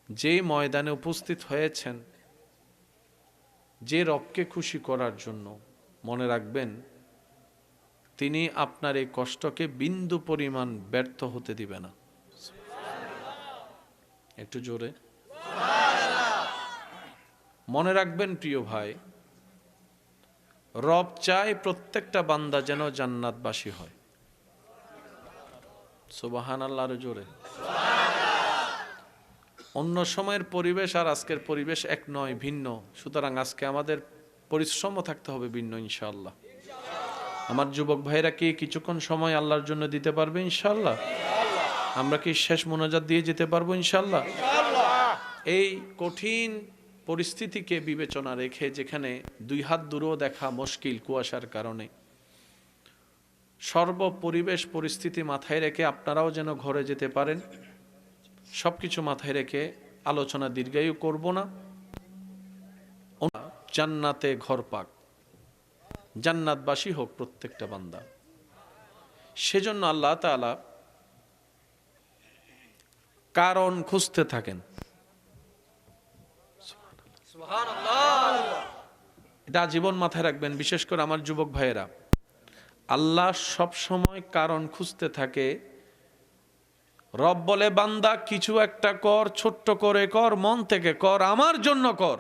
যে ময়দানে উপস্থিত হয়েছেন যে রবকে খুশি করার জন্য, মনে রাখবেন তিনি আপনার এই কষ্টকে বিন্দু পরিমাণ ব্যর্থ হতে দিবে না। একটু জোরে মনে রাখবেন প্রিয় ভাই, রব চায় প্রত্যেকটা বান্দা যেন জান্নাতবাসী হয়। সুবহানাল্লাহর জোরে। অন্য সময়ের পরিবেশ আর আজকের পরিবেশ এক নয়, ভিন্ন। সুতরাং আজকে আমাদের পরিশ্রমও থাকতে হবে ভিন্ন ইনশাআল্লাহ। আমার যুবক ভাইরা কি কিছুক্ষণ সময় আল্লাহর জন্য দিতে পারবে ইনশাআল্লাহ? আমরা কি শেষ মোনাজাত দিয়ে যেতে পারবো ইনশাআল্লাহ? এই কঠিন পরিস্থিতিকে বিবেচনা রেখে, যেখানে দুই হাত দূরেও দেখা মুশকিল কুয়াশার কারণে, সর্ব পরিবেশ পরিস্থিতি মাথায় রেখে আপনারাও যেন ঘরে যেতে পারেন, সবকিছু মাথায় রেখে আলোচনা দীর্ঘায়ু করব না। জান্নাতে ঘর পাক, জান্নাতবাসী হোক প্রত্যেকটা বান্দা। সেজন্য আল্লাহ তাআলা কারণ খুঁজতে থাকেন। এটা জীবন মাথায় রাখবেন, বিশেষ করে আমার যুবক ভাইয়েরা। আল্লাহ সব সময় কারণ খুঁজতে থাকে। রব বলে, বান্দা কিছু একটা কর, ছোট্ট করে কর, মন থেকে কর, আমার জন্য কর।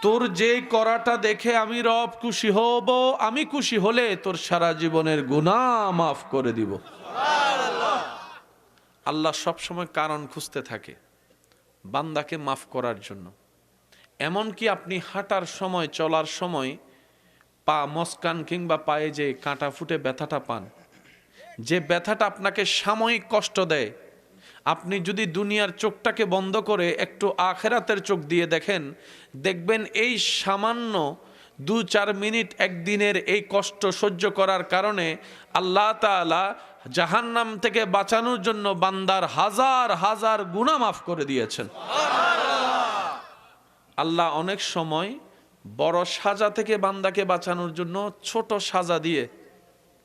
তোর যে করাটা দেখে আমি রব খুশি হব, আমি খুশি হলে তোর সারা জীবনের গুনাহ মাফ করে দিব। আল্লাহ সব সময় কারণ খুঁজতে থাকে বান্দাকে মাফ করার জন্য। এমনকি আপনি হাঁটার সময়, চলার সময় পা মস্কান কিংবা পায়ে যে কাঁটা ফুটে ব্যথাটা পান, যে ব্যথাটা আপনাকে সাময়িক কষ্ট দেয়, আপনি যদি দুনিয়ার চোখটাকে বন্ধ করে একটু আখেরাতের চোখ দিয়ে দেখেন, দেখবেন এই সামান্য 2-4 মিনিট একদিনের এই কষ্ট সহ্য করার কারণে আল্লাহ তাআলা জাহান্নাম থেকে বাঁচানোর জন্য বান্দার হাজার হাজার গুনাহ মাফ করে দিয়েছেন। আল্লাহ অনেক সময় বড় সাজা থেকে বান্দাকে বাঁচানোর জন্য ছোট সাজা দিয়ে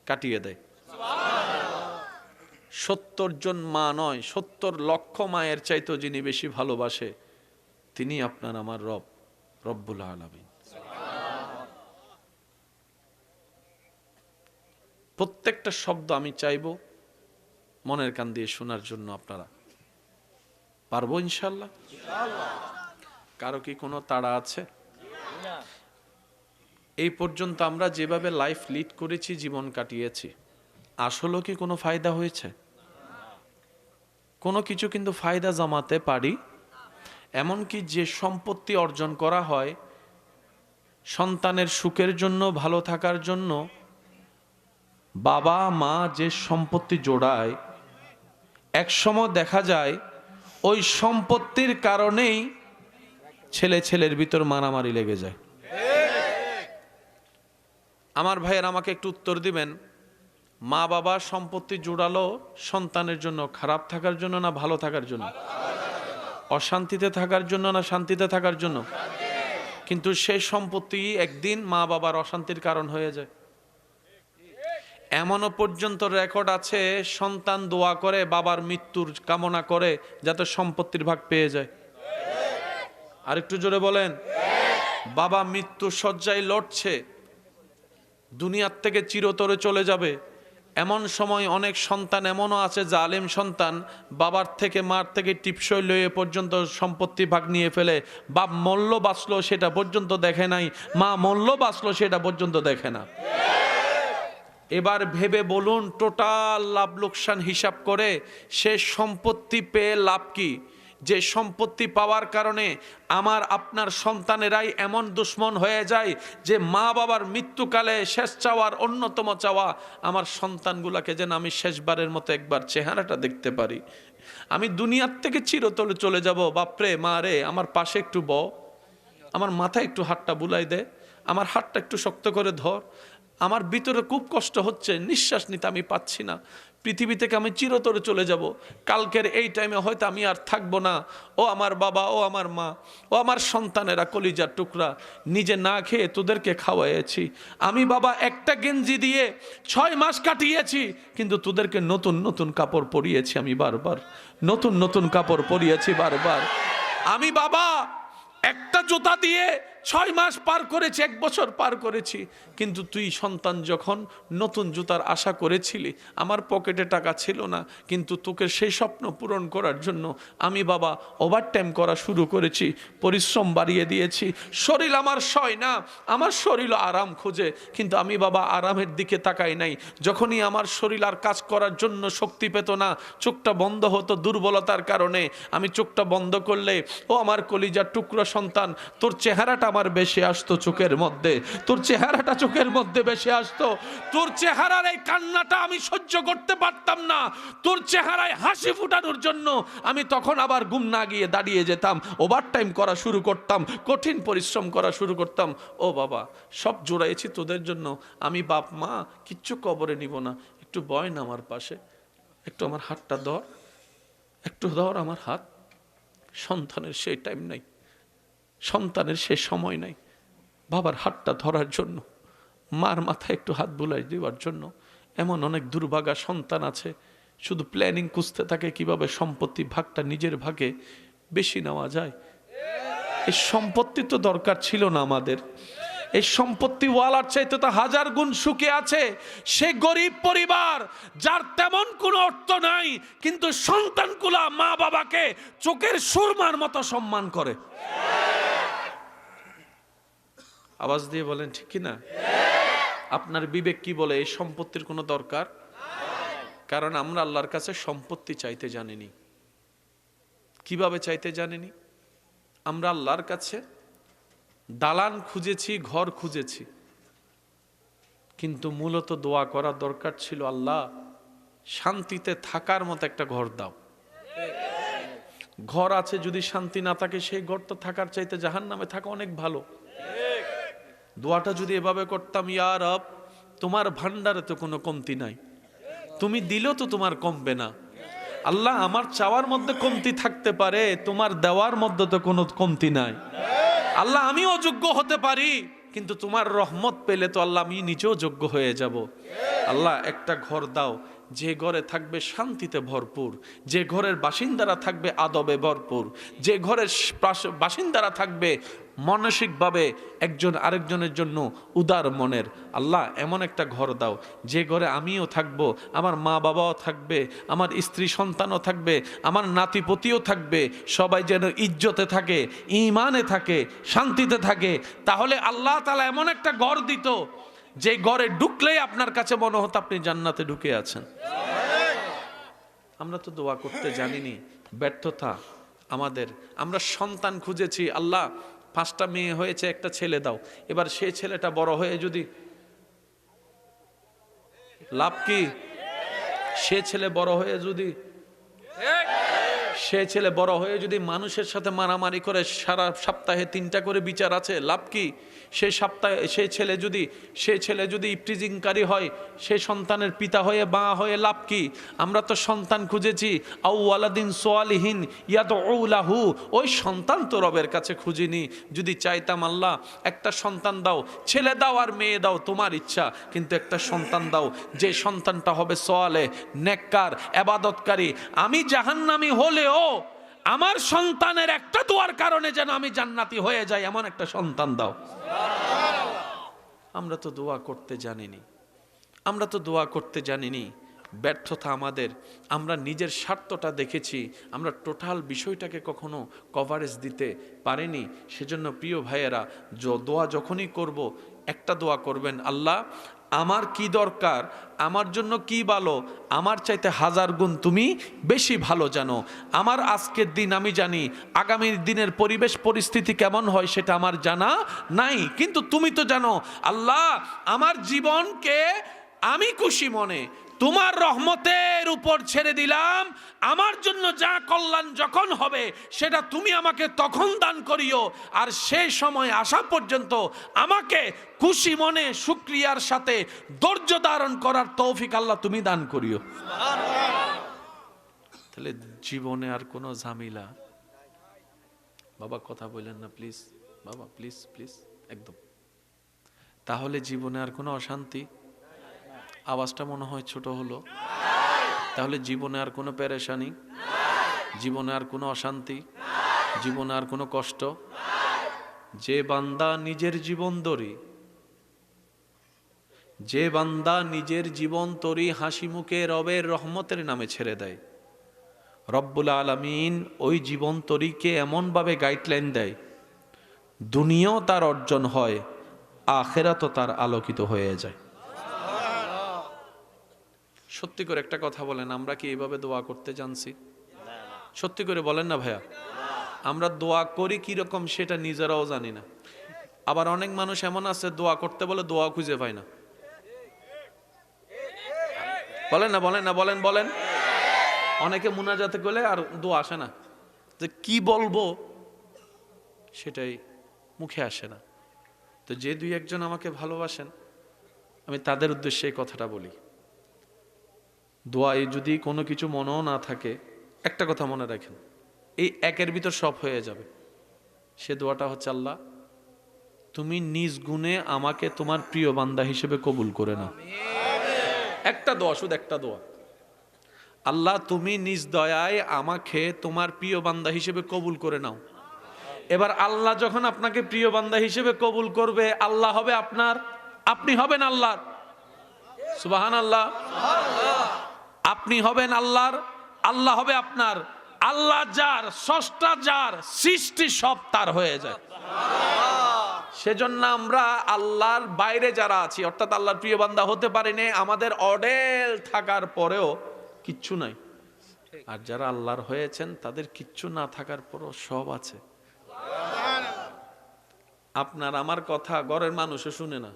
কাটিয়ে দেয়। 70 জন মা নয়, 70 লক্ষ মায়ের চাইতে যিনি বেশি ভালোবাসে, তিনি আপনার আমার রব, রব্বুল আলামিন। প্রত্যেকটা শব্দ আমি চাইব মনের কান দিয়ে শোনার জন্য। আপনারা পারবো ইনশাআল্লাহ? কারো কি কোনো তাড়া আছে? এই পর্যন্ত আমরা যেভাবে লাইফ লিড করেছি, জীবন কাটিয়েছি, আসলে কি কোনো ফায়দা হয়েছে? কোনো কিছু কিন্তু ফায়দা জমাতে পারি। এমনকি যে সম্পত্তি অর্জন করা হয় সন্তানের সুখের জন্য, ভালো থাকার জন্য, বাবা মা যে সম্পত্তি জোড়ায়, একসময় দেখা যায় ওই সম্পত্তির কারণেই ছেলে ছেলের ভিতর মারামারি লেগে যায়। আমার ভাইয়ের আমাকে একটু উত্তর দিবেন, মা বাবা সম্পত্তি জোড়ালো সন্তানের জন্য, খারাপ থাকার জন্য না ভালো থাকার জন্য? অশান্তিতে থাকার জন্য না শান্তিতে থাকার জন্য? কিন্তু সেই সম্পত্তি একদিন মা বাবার অশান্তির কারণ হয়ে যায়। এমনও পর্যন্ত রেকর্ড আছে, সন্তান দোয়া করে বাবার মৃত্যুর কামনা করে যাতে সম্পত্তির ভাগ পেয়ে যায়। আরেকটু জোরে বলেন। বাবা মৃত্যু শয্যায় লড়ছে, দুনিয়ার থেকে চিরতরে চলে যাবে। এমন সময় অনেক সন্তান এমনও আছে, জালেম সন্তান, বাবার থেকে মার থেকে টিপসই লয়ে পর্যন্ত সম্পত্তি ভাগ নিয়ে ফেলে। বাপ মূল্য বাঁচলো সেটা পর্যন্ত দেখে নাই, মা মূল্য বাঁচলো সেটা পর্যন্ত দেখে না। এবার ভেবে বলুন, টোটাল লাভ লোকসান হিসাব করে সে সম্পত্তি পেয়ে লাভ কি? যে সম্পত্তি পাওয়ার কারণে আমার আপনার সন্তানেরাই এমন দুশ্মন হয়ে যায় যে মা বাবার মৃত্যুকালে শেষ চাওয়ার অন্যতম চাওয়া, আমার সন্তানগুলাকে যেন আমি শেষবারের মতো একবার চেহারাটা দেখতে পারি। আমি দুনিয়ার থেকে চিরতরে চলে যাব, বাপরে মা রে আমার পাশে একটু বও, আমার মাথায় একটু হাতটা বুলাই দে, আমার হাতটা একটু শক্ত করে ধর, আমার ভিতরে খুব কষ্ট হচ্ছে, নিঃশ্বাস নিতে আমি পাচ্ছি না। পৃথিবী থেকে আমি চিরতরে চলে যাব, কালকের এই টাইমে হয়তো আমি আর থাকবো না। ও আমার বাবা, ও আমার মা, ও আমার সন্তানেরা, কলিজার টুকরা, নিজে না খেয়ে তোদেরকে খাওয়াইছি আমি বাবা, একটা গেঞ্জি দিয়ে 6 মাস কাটিয়েছি, কিন্তু তোদেরকে নতুন নতুন কাপড় পরিয়েছি আমি বারবার, নতুন নতুন কাপড় পরিয়েছি বারবার আমি বাবা। একটা জুতা দিয়ে 6 মাস পার করেছি, 1 বছর পার করেছি, কিন্তু তুই সন্তান যখন নতুন জুতার আশা করেছিলি, আমার পকেটে টাকা ছিল না, কিন্তু তোকে সেই স্বপ্ন পূরণ করার জন্য আমি বাবা ওভারটাইম করা শুরু করেছি, পরিশ্রম বাড়িয়ে দিয়েছি। শরীর আমার সয় না, আমার শরীর আরাম খোঁজে, কিন্তু আমি বাবা আরামের দিকে তাকাই নাই। যখনই আমার শরীর আর কাজ করার জন্য শক্তি পেত না, চোখটা বন্ধ হতো দুর্বলতার কারণে, আমি চোখটা বন্ধ করলে ও আমার কলিজার টুকরো সন্তান, তোর চেহারাটা আমার বেশি আসতো চোখের মধ্যে, তোর চেহারাটা চোখের মধ্যে বেশি আসতো। তোর চেহারার এই কান্নাটা আমি সহ্য করতে পারতাম না, তোর চেহারায় হাসি ফুটানোর জন্য আমি তখন আবার ঘুম না গিয়ে দাঁড়িয়ে যেতাম, ওভারটাইম করা শুরু করতাম, কঠিন পরিশ্রম করা শুরু করতাম। ও বাবা, সব জোড়াইছি তোদের জন্য আমি, বাপ মা কিচ্ছু কবরে নিব না, একটু বয় না আমার পাশে, একটু আমার হাতটা ধর, একটু ধর আমার হাত। সন্তানের সেই টাইম নাই, সন্তানের সে সময় নাই বাবার হাতটা ধরার জন্য, মার মাথায় একটু হাত বুলাই দেওয়ার জন্য। এমন অনেক দুর্ভাগা সন্তান আছে, শুধু প্ল্যানিং খুঁজতে থাকে কিভাবে সম্পত্তি ভাগটা নিজের ভাগে বেশি নেওয়া যায়। এই সম্পত্তি তো দরকার ছিল না আমাদের, এই সম্পত্তি ওয়ালার চাইতে তো 1000 গুণ সুখে আছে সে গরিব পরিবার যার তেমন কোনো অর্থ নাই, কিন্তু সন্তানগুলা মা বাবাকে চোখের সুরমার মতো সম্মান করে। আওয়াজ দিয়ে বলেন ঠিক কি না? আপনার বিবেক কি বলে এই সম্পত্তির কোনো দরকার? কারণ আমরা আল্লাহর কাছে সম্পত্তি চাইতে জানিনি। কিভাবে চাইতে জানিনি? আমরা আল্লাহর কাছে দালান খুঁজেছি, ঘর খুঁজেছি, কিন্তু মূলত দোয়া করার দরকার ছিল, আল্লাহ শান্তিতে থাকার মতো একটা ঘর দাও। ঘর আছে, যদি শান্তি না থাকে সেই ঘর তো থাকার চাইতে জাহান্নামে থাকা অনেক ভালো। দোয়াটা যদি এভাবে করতাম, ইয়া রব তোমার ভান্ডারে তো কোনো কমতি নাই, তুমি দিলেও তো তোমার কমবে না। আল্লাহ আমার চাওয়ার মধ্যে কমতি থাকতে পারে, তোমার দেওয়ার মধ্যে তো কোনো কমতি নাই। আল্লাহ আমি অযোগ্য হতে পারি, কিন্তু তোমার রহমত পেলে তো আল্লাহ আমি নিজেও যোগ্য হয়ে যাব। আল্লাহ একটা ঘর দাও, যে ঘরে থাকবে শান্তিতে ভরপুর, যে ঘরের বাসিন্দারা থাকবে আদবে ভরপুর, যে ঘরের বাসিন্দারা থাকবে মানসিকভাবে একজন আরেকজনের জন্য উদার মনের। আল্লাহ এমন একটা ঘর দাও যে ঘরে আমিও থাকবো, আমার মা বাবাও থাকবে, আমার স্ত্রী সন্তানও থাকবে, আমার নাতিপতিও থাকবে, সবাই যেন ইজ্জতে থাকে, ঈমানে থাকে, শান্তিতে থাকে। তাহলে আল্লাহ তাআলা এমন একটা ঘর দিত যে ঘরে ঢুকলেই আপনার কাছে মনে হতো আপনি জান্নাতে ঢুকে আছেন। আমরা তো দোয়া করতে জানিনি, ব্যর্থতা আমাদের। আমরা সন্তান খুঁজেছি, আল্লাহ 5টা মেয়ে হয়েছে, একটা ছেলে দাও। এবার সেই ছেলেটা বড় হয়ে যদি, লাভ কি? সে ছেলে বড় হয়ে যদি মানুষের সাথে মারামারি করে, সারা সপ্তাহে 3টা করে বিচার আছে, লাভ কি? সেই ছেলে যদি ইফটিজিংকারী হয়, সেই সন্তানের পিতা হয়ে মা হয়ে লাভ কি? আমরা তো সন্তান খুঁজেছি, আউ ওয়ালাদিন সোয়ালিহিন ইয়াদউ লাহু, ওই সন্তান তো রবের কাছে খুঁজিনি। যদি চাইতাম আল্লাহ একটা সন্তান দাও, ছেলে দাও আর মেয়ে দাও তোমার ইচ্ছা, কিন্তু একটা সন্তান দাও যে সন্তানটা হবে সোয়ালে, নেককার, ইবাদতকারী। আমি জাহান্নামী হলেও আমার সন্তানের একটা দোয়ার কারণে যেন আমি জান্নাতি হয়ে যাই, এমন একটা সন্তান দাও। আমরা তো দোয়া করতে জানিনি। ব্যর্থতা আমাদের। আমরা নিজের স্বার্থটা দেখেছি, আমরা টোটাল বিষয়টাকে কখনো কভারেজ দিতে পারিনি। সেজন্য প্রিয় ভাইয়েরা, দোয়া যখনই করব, একটা দোয়া করবেন, আল্লাহ আমার কি দরকার, আমার জন্য কি ভালো, আমার চাইতে 1000 গুণ তুমি বেশি ভালো জানো। আমার আজকের দিন আমি জানি, আগামী দিনের পরিবেশ পরিস্থিতি কেমন হয় সেটা আমার জানা নাই, কিন্তু তুমি তো জানো। আল্লাহ আমার জীবনকে আমি খুশি মনে তোমার রহমতের উপর ছেড়ে দিলাম, আমার জন্য যা কল্যাণ যখন হবে সেটা তুমি আমাকে তখন দান করিও, আর সেই সময় আসা পর্যন্ত আমাকে খুশি মনে শুকরিয়ার সাথে ধৈর্য ধারণ করার তৌফিক আল্লাহ তুমি দান করিও। তাহলে জীবনে আর কোনো ঝামেলা, বাবা কথা বলেন না প্লিজ, বাবা প্লিজ প্লিজ একদম। তাহলে জীবনে আর কোনো অশান্তি, আওয়াজটা মনে হয় ছোট হলো। তাহলে জীবনে আর কোনো পেরেশানি, জীবনে আর কোনো অশান্তি, জীবনে আর কোনো কষ্ট। যে বান্দা নিজের জীবন ধরি, যে বান্দা নিজের জীবন তরি হাসি মুখে রবের রহমতের নামে ছেড়ে দেয়, রব্বুল আলামিন ওই জীবন তরিকে এমনভাবে গাইডলাইন দেয়, দুনিয়াও তার অর্জন হয়, আখিরাতও তার আলোকিত হয়ে যায়। সত্যি করে একটা কথা বলেন, আমরা কি এইভাবে দোয়া করতে জানছি? সত্যি করে বলেন না ভাইয়া, আমরা দোয়া করি কিরকম সেটা নিজেরাও জানি না। আবার অনেক মানুষ এমন আছে দোয়া করতে বলে দোয়া খুঁজে পায় না। বলেন না, বলেন না, বলেন বলেন। অনেকে মুনাজাতে গেলে আর দোয়া আসে না, যে কি বলবো সেটাই মুখে আসে না। তো যে দুই একজন আমাকে ভালোবাসেন, আমি তাদের উদ্দেশ্যে এই কথাটা বলি, দোয়ায় যদি কোনো কিছু মনেও না থাকে, একটা কথা মনে রাখেন, এই একের ভিতর সব হয়ে যাবে। সে দোয়াটা হচ্ছে, আল্লাহ তুমি নিজ গুণে আমাকে তোমার প্রিয় বান্দা হিসেবে কবুল করে নাও। একটা দোয়া, শুধু একটা দোয়া, আল্লাহ তুমি নিজ দয়ায় আমাকে তোমার প্রিয় বান্দা হিসেবে কবুল করে নাও। এবার আল্লাহ যখন আপনাকে প্রিয় বান্দা হিসেবে কবুল করবে, আল্লাহ হবে আপনার, আপনি হবেন আল্লাহর। সুবহানাল্লাহ। আপনি হবেন আল্লাহর, আল্লাহ হবে আপনার। আল্লাহ যার, স্রষ্টা যার, সৃষ্টি সব তার হয়ে যায়। সেজন্য আমরা আল্লাহর বাইরে যারা আছি, অর্থাৎ আল্লাহর প্রিয় বান্দা হতে পারিনি, আমাদের অডেল থাকার পরেও কিচ্ছু নাই। আর যারা আল্লাহর হয়েছেন তাদের কিচ্ছু না থাকার পরও সব আছে। আপনার আমার কথা ঘরের মানুষও শুনে না,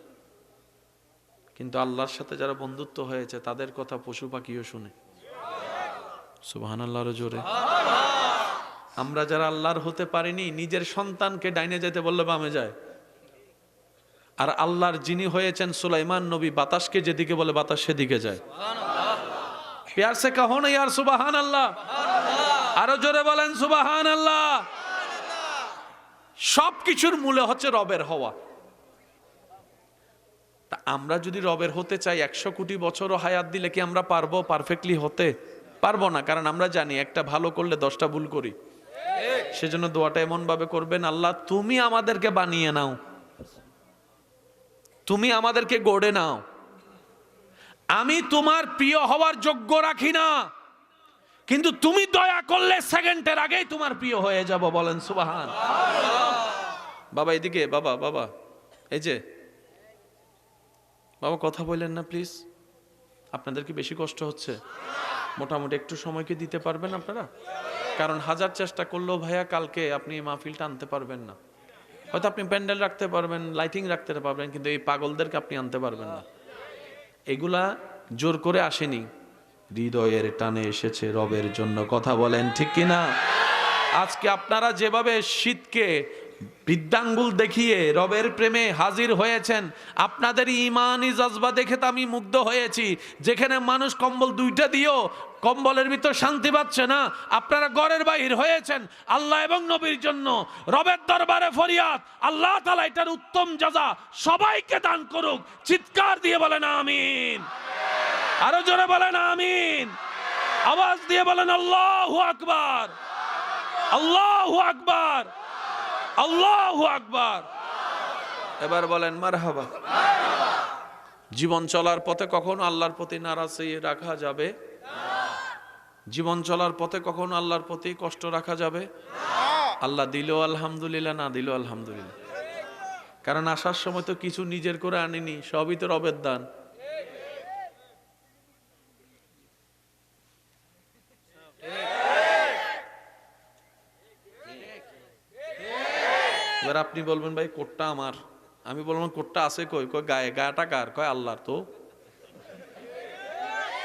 কিন্তু আল্লাহর সাথে যারা বন্ধুত্ব হয়েছে তাদের কথা পশু পাখিও শুনে। সুবহানাল্লাহর জোরে। আমরা যারা আল্লাহর হতে পারিনি, নিজের সন্তানকে ডাইনে যেতে বললে বামে যায়। আর আল্লাহর যিনি হয়েছেন সুলাইমান নবী, বাতাসকে যেদিকে বলে বাতাস সেদিকে যায়। প্যার সে কহো না ইয়ার সুবহানাল্লাহ। আরো জোরে বলেন সুবহানাল্লাহ। সবকিছুর মূলে হচ্ছে রবের হওয়া। তা আমরা যদি রবের হতে চাই, 100 কোটি বছরও হায়াত দিলে কি আমরা পারবো পারফেক্টলি হতে? পারবো না, কারণ আমরা জানি একটা ভালো করলে 10টা ভুল করি। সেজন্য দোয়াটা এমন ভাবে করবেন, আল্লাহ তুমি আমাদেরকে বানিয়ে নাও, তুমি আমাদেরকে গড়ে নাও। আমি তোমার প্রিয় হওয়ার যোগ্য রাখি না, কিন্তু তুমি দয়া করলে সেকেন্ডের আগেই তোমার প্রিয় হয়ে যাব। বলেন সুবহান। বাবা এদিকে, বাবা বাবা এই যে বাবা, কথা বললেন না প্লিজ। আপনাদের কি বেশি কষ্ট হচ্ছে? মোটামুটি একটু সময় কি দিতে পারবেন আপনারা? কারণ হাজার চেষ্টা করলেও ভাইয়া কালকে আপনি মাহফিলটা আনতে পারবেন না। হয়তো আপনি প্যান্ডেল রাখতে পারবেন, লাইটিং রাখতে পারবেন, কিন্তু এই পাগলদেরকে আপনি আনতে পারবেন না। এগুলা জোর করে আসেনি, হৃদয়ের টানে এসেছে রবের জন্য। কথা বলেন ঠিক কিনা? আজকে আপনারা যেভাবে শীতকে বৃদ্ধাঙ্গুল দেখিয়ে রবের প্রেমে হাজির হয়েছেন, আপনাদের ইমানি জজবা দেখে তো আমি মুগ্ধ হয়েছি। যেখানে মানুষ কম্বল 2টা দিয়েও কম্বলের ভিতর শান্তি পাচ্ছে না, আপনারা ঘরের বাহির হয়েছেন আল্লাহ এবং নবীর জন্য। রবের দরবারে ফরিয়াদ, আল্লাহ তাআলা এটার উত্তম জাযা সবাইকে দান করুক। চিৎকার দিয়ে বলেন আমিন। আরো জোরে বলেন আমিন। আওয়াজ দিয়ে বলেন আল্লাহু আকবার, আল্লাহু আকবার, আল্লাহু আকবার। এবার বলেন মারহাবা। জীবন চলার পথে কখনো আল্লাহর প্রতি নারাজ রাখা যাবে না। জীবন চলার পথে কখনো আল্লাহর প্রতি কষ্ট রাখা যাবে না। আল্লাহ দিলেও আলহামদুলিল্লাহ, না দিলেও আলহামদুলিল্লাহ। কারণ আসার সময় তো কিছু নিজের করে আনিনি, সবই তো রবের দান। এবার আপনি বলবেন ভাই কোটটা আমার, আমি বললাম কোটটা আছে কই? কই গায়ে, গায়েটা কার? কয় আল্লাহর। তো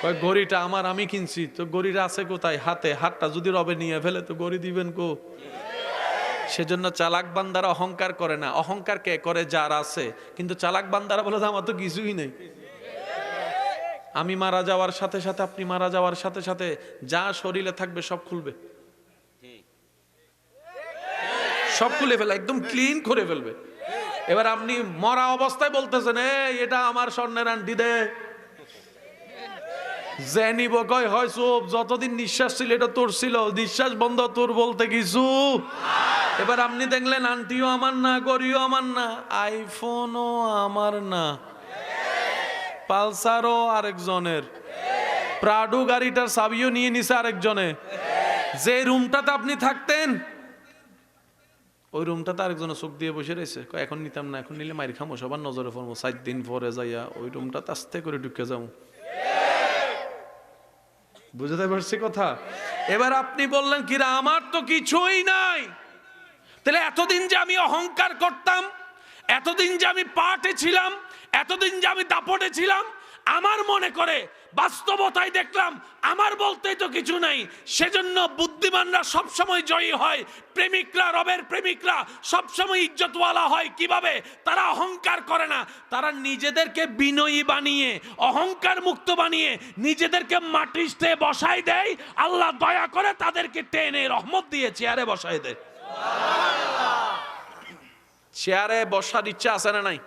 কয় ঘড়িটা আমার, আমি কিনছি। তো ঘড়িটা আছে কোথায়? হাতে। হাতটা যদি রবে নিয়ে ফেলে তো ঘড়ি দিবেন কো? সেজন্য চালাক বান্দারা অহংকার করে না। অহংকার কে করে? যার আছে। কিন্তু চালাক বান্দারা বলে আমার তো কিছুই নেই। আমি মারা যাওয়ার সাথে সাথে, আপনি মারা যাওয়ার সাথে সাথে যা শরীরে থাকবে সব খুলবে, সব খুলে ফেলে, একদম ক্লিন করে ফেলবে। এবার আপনি মরা অবস্থায় বলতেছেন এটা আমার স্বর্ণের আন্টি দে, যে নিব কয় হয় চুপ, যতদিন নিঃশ্বাস ছিল এটা তোর ছিল, নিঃশ্বাস বন্ধ তোর বলতে কিছু। এবার আপনি দেখলেন আন্টিও আমার না, গড়িও আমার না, আইফোনও আমার না, পালসারও আরেকজনের, প্রাডো গাড়িটার চাবিও নিয়ে নিছে আরেকজনে। যে রুমটাতে আপনি থাকতেন ওই রুমটাতে আরেকজনের চোখ দিয়ে বসে রয়েছে, এখন নিতাম না, এখন নিলে মাইর খামো, সবার নজরে পড়বো, 4 দিন পরে যাইয়া ওই রুমটাতে আস্তে করে ঢুকে যাবো। বুঝতে পারছি কথা? এবার আপনি বললেন কিরা আমার তো কিছুই নাই। তাহলে এতদিন যে আমি অহংকার করতাম, এতদিন যে আমি পাটে ছিলাম, এতদিন যে আমি দাপটে ছিলাম, আমার মনে করে বাস্তবতায় দেখলাম আমার বলতেই তো কিছু নাই। সেজন্য বুদ্ধিমানরা সবসময় জয়ী হয়, প্রেমিকরা, রবের প্রেমিকরা সবসময় ইজ্জতওয়ালা হয়। কিভাবে? তারা অহংকার করে না, তারা নিজেদেরকে বিনয়ী বানিয়ে, অহংকার মুক্ত বানিয়ে নিজেদেরকে মাটিতে বসায় দেয়। আল্লাহ দয়া করে তাদেরকে টেনে রহমত দিয়ে চেয়ারে বসায় দেয়। চেয়ারে বসার ইচ্ছা আছে না নাই?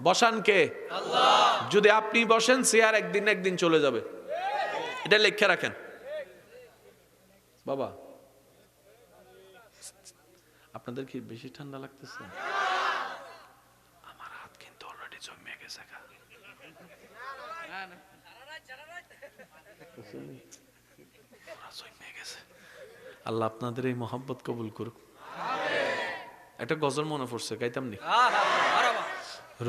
বসান কে? আল্লাহ। যদি আপনি বসেন চেয়ার একদিন একদিন চলে যাবে, এটা লিখে রাখেন বাবা। আপনাদের কি বেশি ঠান্ডা লাগতেছে? আমার হাত কিন্তু অলরেডি জমে গেছে। আল্লাহ আপনাদের এই মহব্বত কবুল করুক। একটা গজল মনে পড়ছে, গাইতাম নি?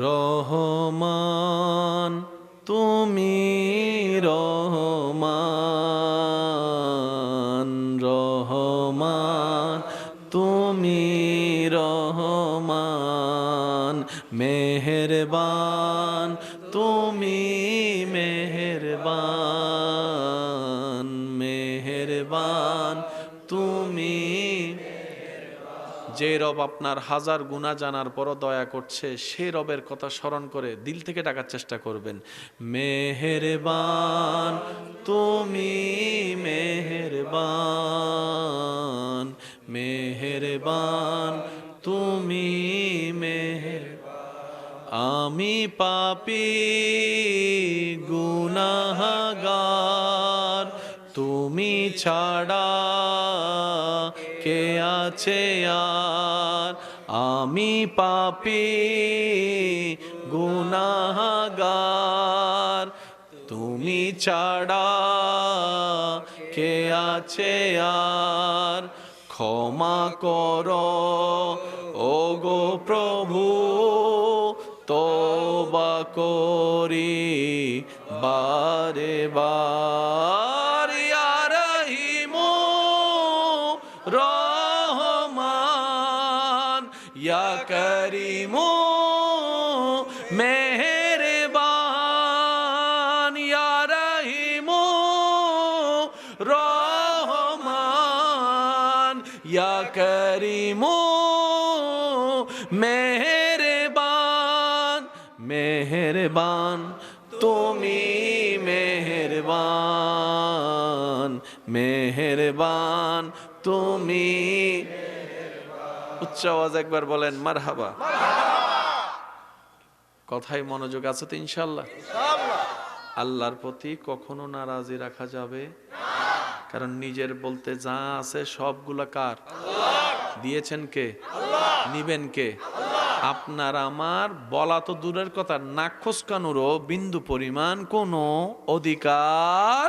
রহমান তুমি রহমান, রহমান তুমি রহমান, মেহেরবান তুমি মেহেরবান, মেহেরবান তুমি। যে রব আপনার হাজার গুনাহ জানার পরও দয়া করছে, সে রবের কথা স্মরণ করে দিল থেকে ডাকার চেষ্টা করবেন। মেহেরবান তুমি মেহেরবান, মেহেরবান তুমি আমি পাপী গুনাহগার, তুমি ছাড়া কে আছে আর? আমি পাপী গুনাহগার, তুমি ছাড়া কে আছে আর? ক্ষমা করো ওগো প্রভু, তওবা করি বারে বার। ইয়া রহিমু রহমান, ইয়া করিমু মেহেরবান, ইয়া রহিমু রহমান, ইয়া করিমু মেহেরবান, মেহেরবান তুমি মেহেরবান, মেহেরবান তুমি। উচ্চ আওয়াজ একবার বলেন মারহাবা। কথায় মনোযোগ আছে তো ইনশাআল্লাহ? আল্লাহর প্রতি কখনো নারাজি রাখা যাবে না, কারণ নিজের বলতে যা আছে সবগুলা কার? দিয়েছেন কে? নিবেন কে? আপনার আমার বলা তো দূরের কথা, নাক খোসকানোরও বিন্দু পরিমাণ কোনো অধিকার।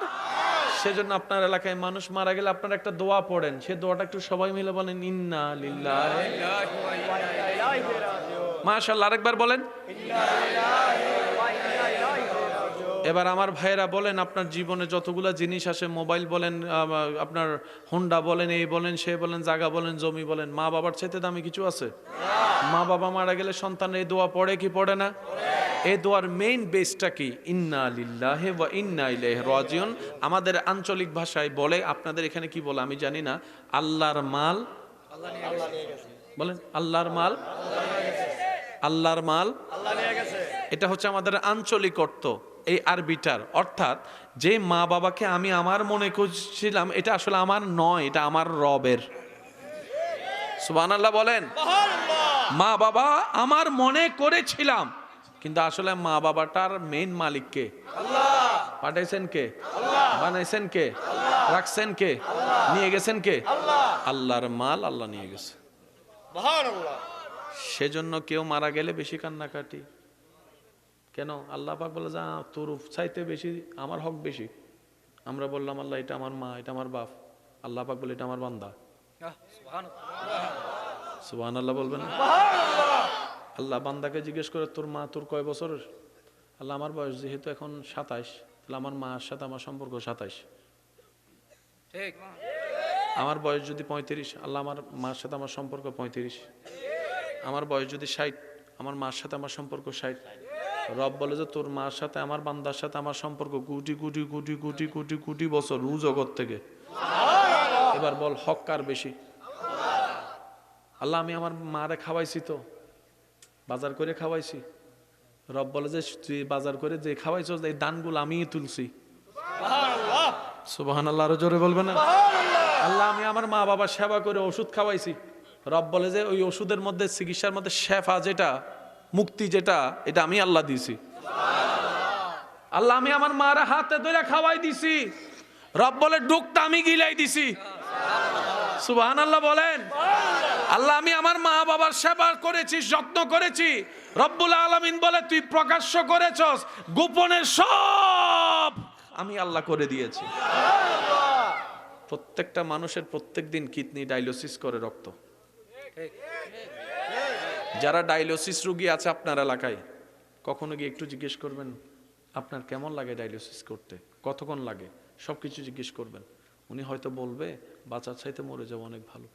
সেজন্য আপনার এলাকায় মানুষ মারা গেলে আপনারা একটা দোয়া পড়েন, সে দোয়াটা একটু সবাই মিলে বলেন, ইন্না লিল্লাহি মাশাআল্লাহ। আরেকবার বলেন। এবার আমার ভাইয়েরা বলেন, আপনার জীবনে যতগুলা জিনিস আসে, মোবাইল বলেন, আপনার হোন্ডা বলেন, এই বলেন, সে বলেন, জায়গা বলেন, জমি বলেন, মা বাবার চাইতে দামি কিছু আছে? মা বাবা মারা গেলে সন্তান এই দোয়া পড়ে কি পড়ে না? এই দোয়ার মেইন বেসটা কি? ইন্না লিল্লাহি ওয়া ইন্না ইলাইহি রাজিউন। আমাদের আঞ্চলিক ভাষায় বলে, আপনাদের এখানে কি বলে আমি জানি না, আল্লাহর মাল আল্লাহ নিয়ে গেছে। বলেন, আল্লাহর মাল, আল্লাহর মাল আল্লাহ নিয়ে গেছে। এটা হচ্ছে আমাদের আঞ্চলিক অর্থ এই আরবিটার। অর্থাৎ যে মা বাবাকে আমি আমার মনে করছিলাম, এটা আসলে আমার নয়, এটা আমার রবের। সুবহানাল্লাহ বলেন। মা বাবা আমার মনে করেছিলাম, কিন্তু আসলে মা বাবাটার মেইন মালিক কে? আল্লাহ। পাঠাইছেন কে? বানাইছেন কে? রাখছেন কে? নিয়ে গেছেন কে? আল্লাহর মাল আল্লাহ নিয়ে গেছে। সুবহানাল্লাহ। সেজন্য কেউ মারা গেলে বেশি কান্নাকাটি কেন? আল্লাহ পাক বলে, যা তোর চাইতে বেশি আমার হক বেশি। আমরা বললাম আল্লাহ এটা আমার মা, এটা আমার বাপ। আল্লাহ পাক বলে এটা আমার বান্দা। সুবহানাল্লাহ বলবেন না? আল্লাহ বান্দাকে জিজ্ঞেস করে, তোর মা তোর কয় বছর? আল্লাহ আমার বয়স যেহেতু এখন 27, তাহলে আমার মার সাথে আমার সম্পর্ক 27। ঠিক। আমার বয়স যদি 35, আল্লাহ আমার মার সাথে আমার সম্পর্ক 35। আমার বয়স যদি 60, আমার মার সাথে আমার সম্পর্ক 60। রব বলে যে তোর মার সাথে আমার বান্দার সাথে আমার সম্পর্ক কোটি কোটি কোটি কোটি কোটি কোটি বছর রু জগৎ থেকে। এবার বল হক কার বেশি? আল্লাহ আমি আমার মারে খাওয়াইছি, তো বাজার করে খাওয়াইছি। রব বলে যে তুই বাজার করে যে খাওয়াইছ, এই দানগুলো আমিই তুলছি। সুবহানাল্লাহ, আরো জোরে বলবে না? আল্লাহ আমি আমার মা বাবার সেবা করে ওষুধ খাওয়াইছি। রব বলে যে ওই ওষুধের মধ্যে, চিকিৎসার মধ্যে শেফা যেটা, মুক্তি যেটা, এটা আমি আল্লাহ দিছি। আল্লাহ আমি আমার মার হাতে ধরে খাওয়াই দিছি। রব বলে ডুকটা আমি গিলাই দিছি। সুবহানাল্লাহ বলেন। আল্লাহ আমি আমার মা বাবার সেবা করেছি, যত্ন করেছি। রব্বুল আলামিন বলে তুই প্রকাশ্য করেছস, গোপনের সব আমি আল্লাহ করে দিয়েছি। প্রত্যেকটা মানুষের প্রত্যেক দিন কিডনি ডায়ালিসিস করে রক্ত। যারা ডায়ালিসিস রোগী আছে আপনার এলাকায়, কখনো গিয়ে একটু জিজ্ঞেস করবেন আপনার কেমন লাগে ডায়ালিসিস করতে, কতক্ষণ লাগে, সবকিছু জিজ্ঞেস করবেন। উনি হয়তো বলবে বাঁচার চাইতে মরে যাওয়া অনেক ভালো।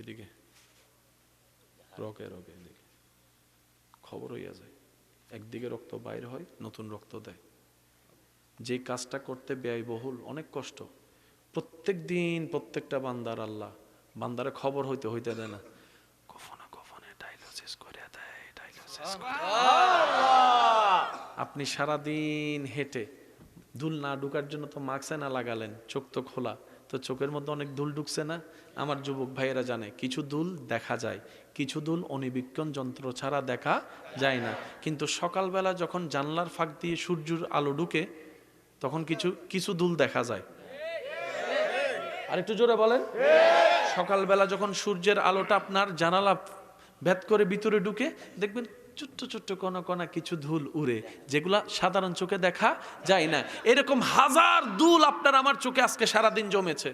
এদিকে রগে রগে এদিকে খবর হইয়া যায়, একদিকে রক্ত বাইর হয়, নতুন রক্ত দেয়। যে কাজটা করতে ব্যয়বহুল, অনেক কষ্ট, প্রত্যেক দিন প্রত্যেকটা বান্দার আল্লাহ বান্দারে খবর হইতে হইতে দেয় না, কখনো কখনো ডায়ালিসিস করে দেয়, ডায়ালিসিস করে। আপনি সারাদিন হেঁটে ধুল না ঢুকার জন্য তো মাস্ক না লাগালেন, চোখ তো খোলা, তো চোখের মধ্যে অনেক ধুল ঢুকছে না? আমার যুবক ভাইয়েরা জানে, কিছু ধুল দেখা যায়, কিছু ধুল অণুবীক্ষণ যন্ত্র ছাড়া দেখা যায় না। কিন্তু সকালবেলা যখন জানলার ফাঁক দিয়ে সূর্যের আলো ঢুকে, তখন কিছু কিছু ধুল দেখা যায়। আর একটু জোরে বলেন। সকালবেলা যখন সূর্যের আলোটা আপনার জানালা ভেদ করে ভিতরে ঢুকে, দেখবেন ছোট্ট ছোট্ট কণা কণা কিছু ধুল উড়ে, যেগুলা সাধারণ চোখে দেখা যায় না। এরকম হাজার ধুল আপনার আমার চোখে আজকে সারাদিন জমেছে।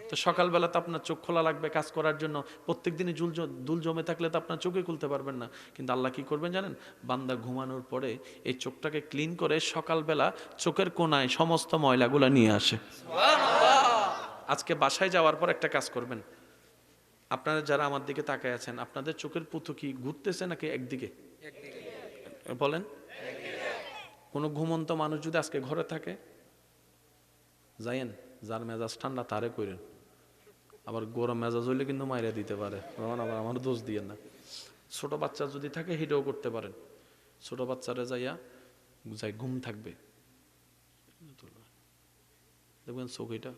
তো সকালবেলা তো আপনার চোখ খোলা লাগবে কাজ করার জন্য। প্রত্যেক দিনই ধুল জমে থাকলে তো আপনার চোখে খুলতে পারবেন না। কিন্তু আল্লাহ কি করবেন জানেন? বান্দা ঘুমানোর পরে এই চোখটাকে ক্লিন করে সকালবেলা চোখের কোনায় সমস্ত ময়লাগুলো নিয়ে আসে। আজকে বাসায় যাওয়ার পর একটা কাজ করবেন, আপনারা যারা আমার দিকে তাকায় আছেন, আপনাদের চোখের পুঁথু কি ঘুরতেছে নাকি একদিকে? বলেন। কোনো ঘুমন্ত মানুষ যদি আজকে ঘরে থাকে, যাইয়েন, যার মেজাজ ঠান্ডা তারে করেন। আবার গরম মেজাজ হইলে কিন্তু মাইরা দিতে পারে, আবার আমার দোষ দিয়ে না। ছোট বাচ্চা যদি থাকে হেঁটেও করতে পারেন। ছোট বাচ্চারা যাই ঘুম থাকবে, দেখবেন চোখ এটা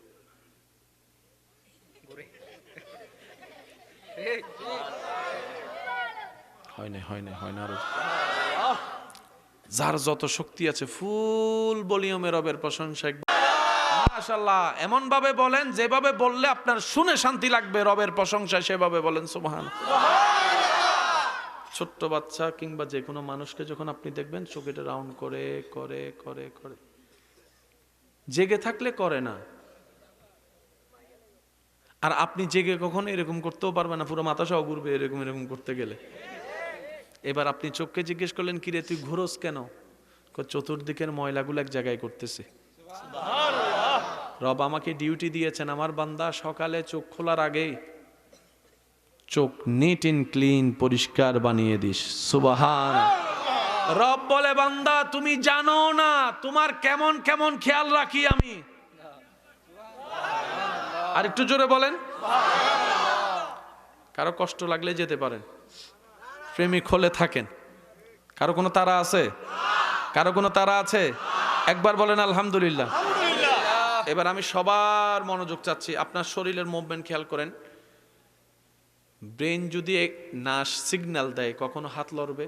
হয় না আরো। যার যত শক্তি আছে ফুল ভলিউমে রবের প্রশংসা মাশাআল্লাহ এমন ভাবে বলেন যেভাবে বললে আপনার শুনে শান্তি লাগবে। রবের প্রশংসা সেভাবে বলেন সুবহানাল্লাহ। ছোট্ট বাচ্চা কিংবা যে কোনো মানুষকে যখন আপনি দেখবেন চোখেটা রাউন্ড করে করে করে করে, জেগে থাকলে করে না। আর আপনি জেগে কখনো এরকম করতেও পারবেন না, পুরো মাথা সহ ঘুরবে এরকম এরকম করতে গেলে। এবার আপনি চোখকে জিজ্ঞেস করলেন, কিরে তুই ঘুরোস কেন? চতুর্দিকের ময়লাগুলো এক জায়গায় করতেছে। রব আমাকে ডিউটি দিয়েছেন, আমার বান্দা সকালে চোখ খোলার আগেই চোখ নিট এন্ড ক্লিন পরিষ্কার বানিয়ে দিস। সুবহান। রব বলে বান্দা তুমি জানো না তোমার কেমন কেমন খেয়াল রাখি আমি। আর একটু জোরে বলেন। কারো কষ্ট লাগলে যেতে পারেন, প্রেমিক হলে থাকেন। কারো কোনো তারা আছে? কারো কোনো তারা আছে? একবার বলেন আলহামদুলিল্লাহ। এবার আমি সবার মনোযোগ চাচ্ছি, আপনার শরীরের মুভমেন্ট খেয়াল করেন। ব্রেন যদি না সিগন্যাল দেয় কখনো হাত লড়বে?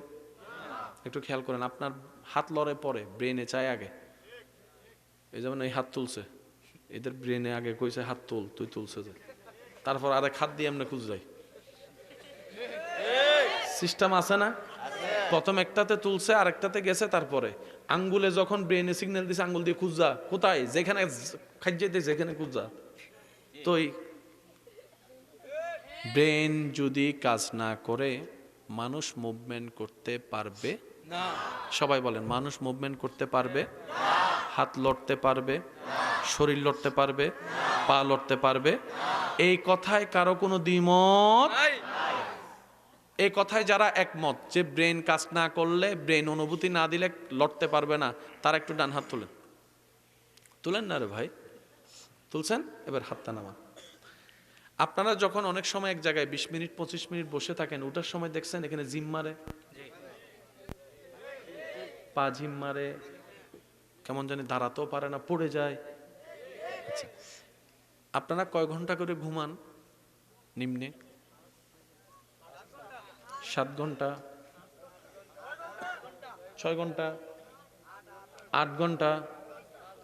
একটু খেয়াল করেন, আপনার হাত লড়ে পরে ব্রেনে চায় আগে। এই যেমন এই হাত তুলছে, এদের ব্রেনে আগে কইছে হাত তুল, তুই তুলছে যে, তারপর আরেক হাত দিয়ে এমনি খুঁজ যায়। সিস্টেম আছে না? প্রথম একটাতে তুলছে আরেকটাতে গেছে, তারপরে আঙ্গুলে যখন ব্রেনে সিগন্যাল দিছে আঙ্গুল দিয়ে খুঁজা কোথায়, যেখানে খাইতে যেখানে খুঁজা। তো ব্রেন যদি কাজ না করে মানুষ মুভমেন্ট করতে পারবে না। সবাই বলেন, মানুষ মুভমেন্ট করতে পারবে? হাত লড়তে পারবে? শরীর লড়তে পারবে? পা লড়তে পারবে? এই কথায় কারো কোনো দ্বিমত? এই কথায় যারা একমত যে ব্রেন কাজ না করলে, ব্রেন অনুভূতি না দিলে লড়তে পারবে না, তারা একটু ডান হাত তুলেন। তুলেন না রে ভাই, তুলছেন? এবার হাতটা নামান। আপনারা যখন অনেক সময় এক জায়গায় 20 মিনিট 25 মিনিট বসে থাকেন, ওটার সময় দেখছেন এখানে জিম মারে, পা ঝিম মারে, কেমন জানি দাঁড়াতেও পারে না, পড়ে যায়। আচ্ছা, আপনারা কয় ঘন্টা করে ঘুমান নিম্নে? 7 ঘন্টা, 6 ঘন্টা, 8 ঘন্টা,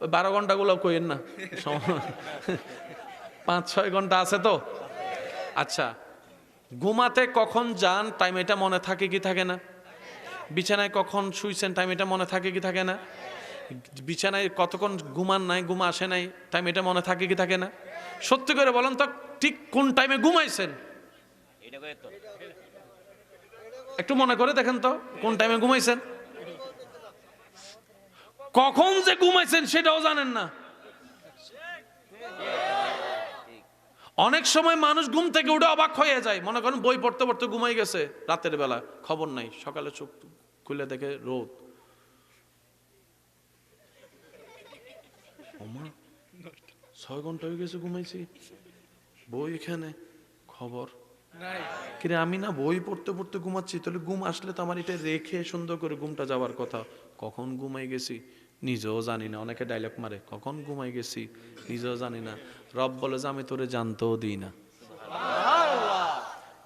ওই 12 ঘন্টাগুলো কইেন না, 5-6 ঘন্টা আছে তো। আচ্ছা, ঘুমাতে কখন যান টাইম এটা মনে থাকে কি থাকে না? বিছানায় কখন শুইছেন টাইম এটা মনে থাকে কি থাকে না? বিছানায় কতক্ষণ ঘুমান নাই, ঘুম আসে নাই, টাইম এটা মনে থাকে কি থাকে না? সত্যি করে বলেন তো, ঠিক কোন টাইমে ঘুমাইছেন? একটু মনে করে দেখেন তো, কোন টাইমে ঘুমাইছেন? কখন যে ঘুমাইছেন সেটাও জানেন না। অনেক সময় মানুষ ঘুম থেকে উঠে অবাক হয়ে যায়, মনে করেন বই পড়তে পড়তে ঘুমাই গেছে রাতের বেলা, খবর নাই, সকালে চোখ খুলে দেখে রোদ। 6 ঘন্টা হয়ে গেছে ঘুমাইছি, বই এখানে, খবর কিরে আমি না বই পড়তে পড়তে ঘুমাচ্ছি, তাহলে ঘুম আসলে তো আমার এটা রেখে সুন্দর করে ঘুমটা যাওয়ার কথা। কখন ঘুমাই গেছি নিজেও জানি না। অনেকে ডায়লগ মারে, কখন ঘুমাই গেছি নিজেও জানি না। রব বলে যে আমি তোরে জানতেও দিই না।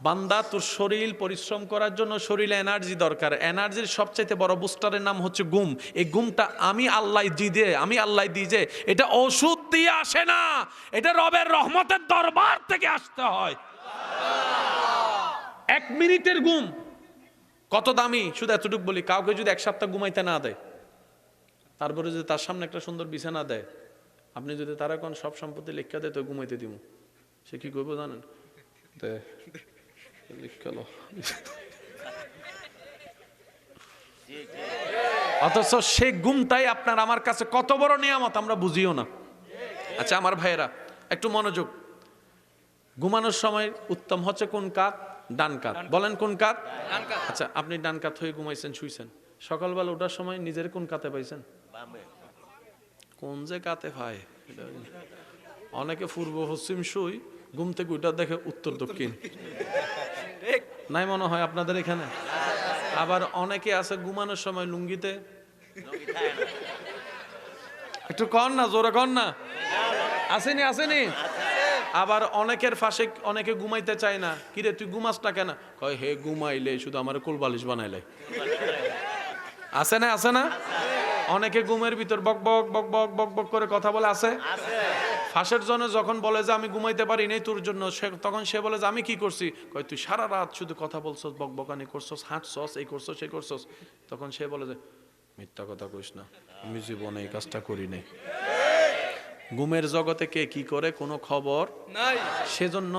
বান্দা, তোর শরীর পরিশ্রম করার জন্য শরীরে এনার্জি দরকার। এনার্জির সবচাইতে বড় বুস্টারের নাম হচ্ছে ঘুম। এই ঘুমটা আমি আল্লাহ দিই যে, এটা ওষুধ দিয়ে আসে না, এটা রবের রহমতের দরবার থেকে আসতে হয়। 1 মিনিটের ঘুম কত দামি, শুধু এতটুকু বলি, কাউকে যদি 1 সপ্তাহ ঘুমাইতে না দেয়, তারপরে যদি তার সামনে একটা সুন্দর বিছানা দেয়, আপনি যদি তারা কোন সব সম্পত্তি লেখা দেয় তো ঘুমাইতে দিব, সে কি করবো জানেন? অথচ সে ঘুমটাই আপনার আমার কাছে কত বড় নিয়ামত আমরা বুঝিও না। আচ্ছা আমার ভাইয়েরা একটু মনোযোগ। ঘুমানোর সময় উত্তম হচ্ছে কোন কাত? ডান কাত। বলেন কোন কাত? আচ্ছা, আপনি ডান কাত হয়ে ঘুমাইছেন, শুইছেন, সকালবেলা ওঠার সময় নিজের কোন কাতে পাইছেন? কোন যে কাতে পায়, অনেকে পূর্ব পশ্চিম শুই, ঘুম থেকে উঠা দেখে উত্তর দক্ষিণ। নাই মনে হয় আপনাদের এখানে? আবার অনেকে আছে ঘুমানোর সময় লুঙ্গিতে। একটু কন না, জোরে কন না। আসেনি। আবার অনেকের ফাঁসে অনেকে ঘুমাইতে চায় না। কিরে তুই ঘুমাস না কেন? কয় হে ঘুমাইলে শুধু আমার কোল বালিশ বানাইলে। আছে না? অনেকে ঘুমের ভিতর বক বক বক বক বক বক করে কথা বলে। আছে? ফাঁসের জন্য যখন বলে যে আমি ঘুমাইতে পারি নাই তোর জন্য, তখন সে বলে যে আমি কি করছি? কয় তুই সারা রাত শুধু কথা বলছস, বক বকানি করছস, হাঁটছস, এই করছস সেই করছস। তখন সে বলে যে মিথ্যা কথা কইস না, আমি জীবনে এই কাজটা করি নাই। ঘুমের জগতে কে কি করে কোনো খবর নাই। সেজন্য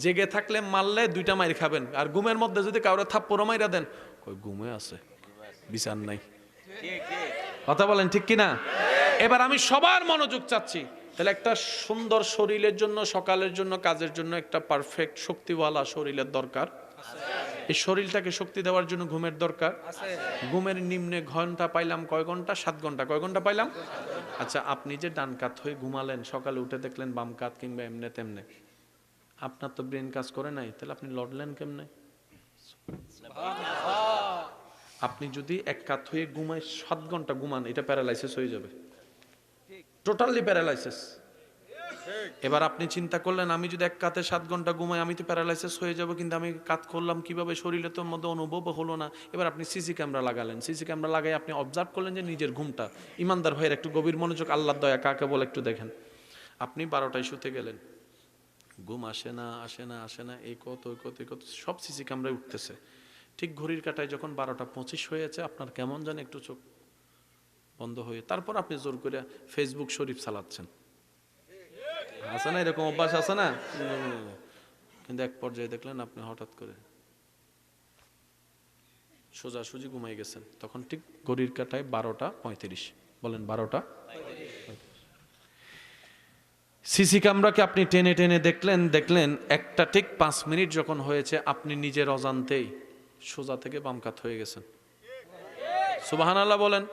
জেগে থাকলে মারলে 2টা মাইর খাবেন, আর ঘুমের মধ্যে যদি কাউরে থাপ্পড় মাইরা দেন, কই ঘুমে আছে, বিচার নাই। কথা বলেন ঠিক কিনা? এবার আমি সবার মনোযোগ চাচ্ছি। তাহলে একটা সুন্দর শরীরের জন্য, সকালের জন্য, কাজের জন্য একটা পারফেক্ট শক্তিওয়ালা শরীরের দরকার। এই শরীরটাকে শক্তি দেওয়ার জন্য ঘুমের দরকার। ঘুমের নিম্নে ঘন্টা পাইলাম কয় ঘন্টা? 7 ঘন্টা। কয় ঘন্টা পাইলাম? আচ্ছা, আপনি যে ডান কাত হয়ে ঘুমালেন, সকালে উঠে দেখলেন বাম কাত কিংবা এমনে তেমনে, আপনার তো ব্রেন কাজ করে নাই, তাহলে আপনি লড়লেন কেমনে? আপনি যদি এক কাত হয়ে ঘুমায় 7 ঘন্টা ঘুমান, এটা প্যারালাইসিস হয়ে যাবে, টোটালি প্যারালাইসিস। এবার আপনি চিন্তা করলেন আমি যদি এক কাতে 7 ঘন্টা ঘুমাই আমি তো প্যারালাইসিস হয়ে যাব, কিন্তু আমি কাত করলাম কিভাবে? শরীরে তো মধ্যে অনুভব হলো না। এবার আপনি সিসি ক্যামেরা লাগালেন, সিসি ক্যামেরা লাগাই আপনি অবজার্ভ করলেন যে নিজের ঘুমটা। ইমানদার ভাইয়ের একটু গভীর মনোযোগ, আল্লাহর দয়া কাকে বলে একটু দেখেন। আপনি 12টায় শুতে গেলেন, ঘুম আসে না আসে না আসে না, এই কত কত কত সব সিসি ক্যামেরায় উঠতেছে। ঠিক ঘড়ির কাটায় যখন 12টা 25 হয়েছে, আপনার কেমন জানি একটু চোখ বন্ধ হয়ে, তারপর আপনি জোর করে ফেসবুক শরীফ চালাচ্ছেন। আছে না এরকম অভ্যাস? আছে না? কিন্তু এক পর্যায়ে দেখলেন আপনি হঠাৎ করে সোজাসুজি ঘুমাই গেছেন। তখন ঠিক ঘড়ির কাটায় 12টা 35। বলেন 12টা। সিসি ক্যামেরাকে আপনি টেনে টেনে দেখলেন একটা ঠিক 5 মিনিট যখন হয়েছে, আপনি নিজের অজান্তেই সোজা থেকে বাম কাত হয়ে গেছেন। সুবহানাল্লাহ বলেন।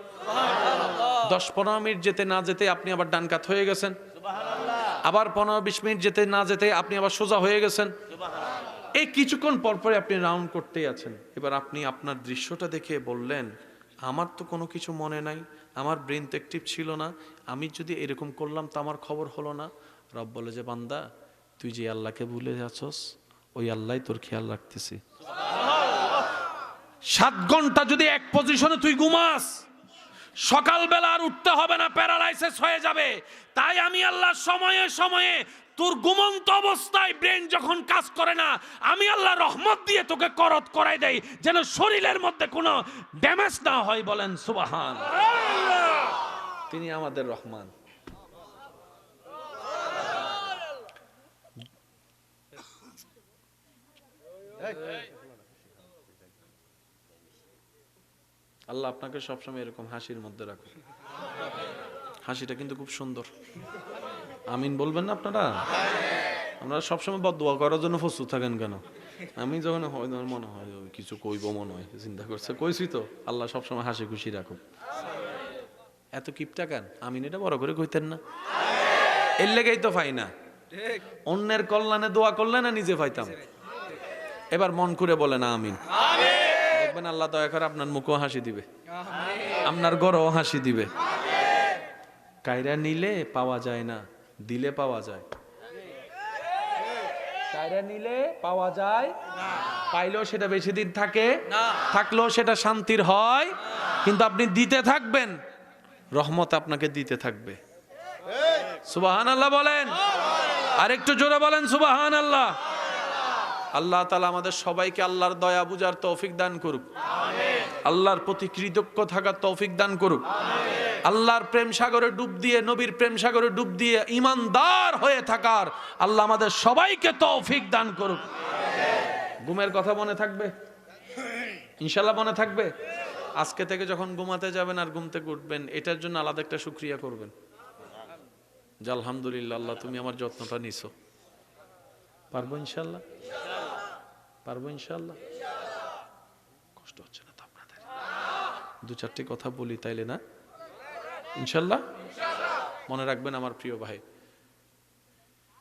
10-15 মিনিট যেতে না যেতে আপনি আবার ডান কাত হয়ে গেছেন। আবার 15-20 মিনিট যেতে না যেতে আপনি আবার সোজা হয়ে গেছেন। এই কিছুক্ষণ পরপরে আপনি রাউন্ড করতেই আছেন। এবার আপনি আপনার দৃশ্যটা দেখে বললেন আমার তো কোনো কিছু মনে নাই, আমার ব্রেন তো অ্যাক্টিভ ছিল না, আমি যদি এরকম করলাম তো আমার খবর হলো না। রব বলে যে বান্দা, তুই যে আল্লাহকে ভুলে যাচ্ছস, ওই আল্লাহ তোর খেয়াল রাখতেছি। 7 ঘন্টা যদি এক পজিশনে তুই ঘুমাস, সকালবেলা আর উঠতে হবে না, প্যারালাইসিস হয়ে যাবে। তাই আমি আল্লাহ সময়ে সময়ে তোর ঘুমন্ত অবস্থায় ব্রেন যখন কাজ করে না, আমি আল্লাহ রহমত দিয়ে তোকে করত করাই দেই, যেন শরীরের মধ্যে কোনো ড্যামেজ না হয়। বলেন সুবহান। তিনি আমাদের রহমান। আল্লাহ আপনাকে সবসময় এরকম হাসির মধ্যে রাখুন। হাসিটা কিন্তু খুব সুন্দর। আমিন বলবেন না আপনারা? আপনারা সবসময় বদদোয়া করার জন্য প্রস্তুত থাকেন কেন? আমি যখন মনে হয় কিছু কইব, মনে হয় চিন্তা করছে, কইছি তো। আল্লাহ সবসময় হাসি খুশি রাখুন। এত কিপটা কেন? আমিন এটা বড় করে কইতেন না? এর লেগেই তো পাই না। অন্যের কল্যাণে দোয়া করলে না নিজে পাইতাম। এবার মন করে বলে না আমিন। দেখবেন আল্লাহ দয়া করে আপনার মুখও হাসি দিবে, আপনার ঘরেও হাসি দিবে। কায়রা নিলে পাওয়া যায় না, দিলে পাওয়া যায়। কায়রা নিলে পাওয়া যায়, পাইলেও সেটা বেশি দিন থাকে না, থাকলেও সেটা শান্তির হয়। কিন্তু আপনি দিতে থাকবেন, রহমত আপনাকে দিতে থাকবে। সুবহানাল্লাহ বলেন। আরেকটু জোরে বলেন সুবহানাল্লাহ। আল্লাহ তাআলা আমাদের সবাইকে আল্লাহর দয়া বুঝার তৌফিক দান করুক। আল্লাহর প্রতি কৃতজ্ঞ থাকার তৌফিক দান করুক। আল্লাহর প্রেম সাগরে ডুব দিয়ে, নবীর প্রেম সাগরে ডুব দিয়ে ঈমানদার হয়ে থাকার আল্লাহ আমাদের সবাইকে তৌফিক দান করুক। ঘুমের কথা মনে থাকবে ইনশাআল্লাহ? মনে থাকবে। আজকে থেকে যখন ঘুমাতে যাবেন আর ঘুম থেকে উঠবেন, এটার জন্য আলাদা একটা শুকরিয়া করবেন যে আলহামদুলিল্লাহ আল্লাহ তুমি আমার যত্নটা নিছো। পারবো ইনশাআল্লাহ? পারবো ইনশাআল্লাহ? কষ্ট হচ্ছে না তো আপনাদের? 2-4টি কথা বলি তাইলে না? ইনশাআল্লাহ মনে রাখবেন আমার প্রিয় ভাই।